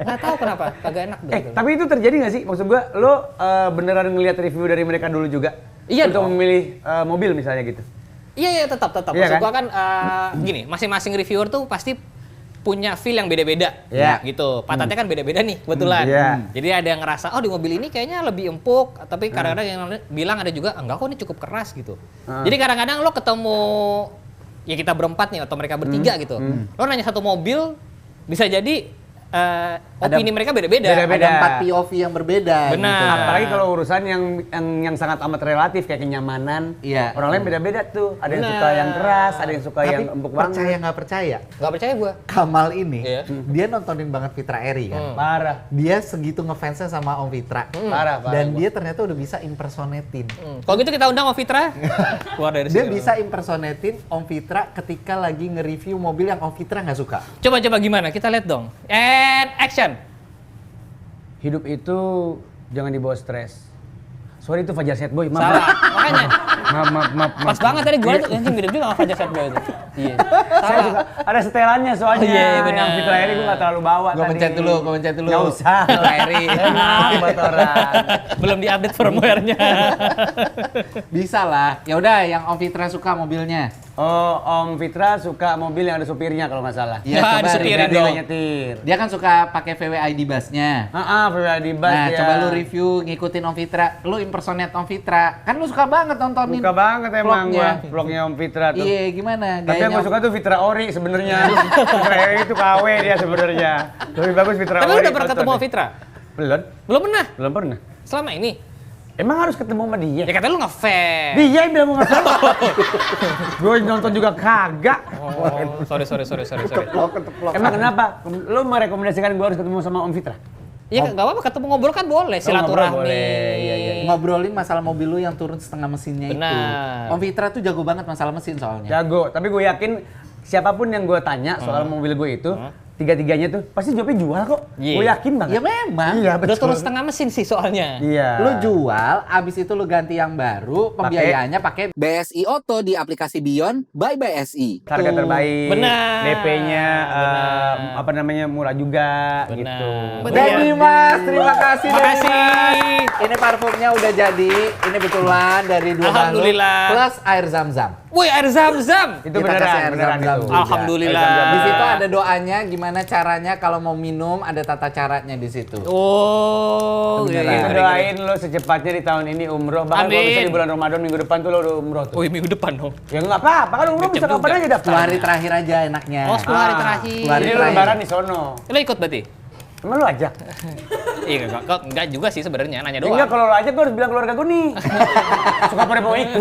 Nggak tahu kenapa, kagak enak deket. Tapi itu terjadi nggak sih? Maksud gua, lo beneran ngelihat review dari mereka dulu juga? Iya Untuk dong. memilih mobil misalnya gitu? Iya tetap. Iya Maksud kan? gua kan gini, masing-masing reviewer tuh pasti punya feel yang beda-beda, Iya. gitu. Pantatnya kan beda-beda nih, kebetulan. Iya. Jadi ada yang ngerasa, oh di mobil ini kayaknya lebih empuk, tapi kadang-kadang yang bilang ada juga, enggak kok ini cukup keras gitu. Jadi kadang-kadang lo ketemu, ya kita berempat nih atau mereka bertiga gitu, lo nanya satu mobil, bisa jadi opini mereka beda-beda. Beda-beda. Ada 4 POV yang berbeda. Benar. gitu kan. Apalagi kalau urusan yang sangat amat relatif kayak kenyamanan. Iya. Orang lain beda-beda tuh. Ada yang Benar. suka yang keras, ada yang suka Tapi yang empuk banget. percaya nggak percaya, Nggak percaya gua. Kamal ini Iya. dia nontonin banget Fitra Eri kan. Parah. Dia segitu ngefansnya sama Om Fitra. Parah. Dan dia ternyata udah bisa impersonatein. Kalau gitu kita undang Om Fitra, keluar dari Dia sini. bisa impersonatein Om Fitra ketika lagi nge-review mobil yang Om Fitra nggak suka. Coba gimana? Kita lihat dong. And action. Hidup itu jangan dibawa stres. Sorry itu Fajar Set Boy, maaf. Salah. Makanya. Maaf. Pas banget tadi gue tuh anjing mirip juga sama Fajar Set Boy itu. Iya. Saya suka, ada setelannya soalnya. Oh, iya, benar. Yang Fitra Eri gue gak terlalu bawa Gue tadi. pencet dulu. Nggak usah. Fitra Eri. Enak buat orang. Belum diupdate firmware-nya. Bisa lah. Ya udah, yang Om Fitra suka mobilnya. Oh, Om Fitra suka mobil yang ada supirnya kalau nggak salah. Iya, Nah, coba disetirin review. dong. Nyetir. Dia kan suka pakai VWID busnya. Pribadi di bus Nah, dia. coba lu review ngikutin Om Fitra. Lu impersonate Om Fitra. Kan lu suka banget nontonin. Suka banget emang vlognya. vlognya Om Fitra tuh. Iya, gimana? Tapi yang gue suka tuh Fitra Ori sebenarnya. Fitra Eri itu KW dia sebenarnya. Lebih bagus Fitra Tapi Ori. lu udah pernah nonton ketemu deh. Fitra? Belum. Belum pernah. Belum pernah. Selama ini. Emang harus ketemu sama dia? Ya katanya lu ngefans. Dia yang bilang mau ngasih. Gue nonton juga kagak. Oh, sorry. Keteplok. Emang kenapa? Lu merekomendasikan gue harus ketemu sama Om Fitra? Iya nggak apa-apa, ketemu ngobrol kan boleh, ngobrol silaturahmi. boleh, iya. Ngobrolin masalah mobil lu yang turun setengah mesinnya itu. Benar. Om Fitra tuh jago banget masalah mesin soalnya. Jago, tapi gue yakin siapapun yang gue tanya soal mobil gue itu, tiga-tiganya tuh pasti jawabnya jual kok. Iya. Gue yakin banget. Ya memang. Iya, Udah betul. turun setengah mesin sih soalnya. Iya. Lu jual, abis itu lu ganti yang baru, pembiayaannya pakai BSI Auto di aplikasi Beyond by BSI. Harga terbaik. Benar. DP-nya Benar. apa namanya murah juga Benar. gitu. Betul. Dan Dimas, terima kasih Terima Dan kasih. Dimas. Ini parfumnya udah jadi, ini betulan dari 2 balon Alhamdulillah. plus air zam-zam. Woi, air zam-zam. Itu Kita kasih air beneran zam-zam itu. juga. Alhamdulillah. Di situ ada doanya, gimana caranya kalau mau minum, ada tata caranya di situ. Oh, Beneran. iya. Gue doain lo secepatnya di tahun ini umroh. Bahkan kalau bisa Amin. di bulan Ramadan minggu depan tuh lo udah umroh tuh. Oh, iya, minggu depan dong. Ya nggak apa-apa, kan umroh bisa Deket kapan juga. aja daftar. 10 hari terakhir aja enaknya. Oh, 10 hari terakhir. 10 hari Jadi lo terakhir. lebaran di sono. Lo ikut berarti? Emang lo ajak? Iya, enggak juga sih sebenarnya, nanya Ya doang. enggak, kalau lo ajak gue harus bilang keluarga gue nih. Suka pada mau ikut.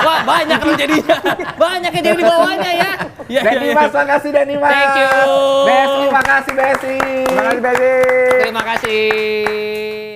Wah, banyak lo jadinya. Banyak yang jadi di bawahnya ya. Iya, Dan Dimas, makasih Dan Dimas. Thank you. Besi, makasih Besi. Terima kasih, Besi. Terima kasih.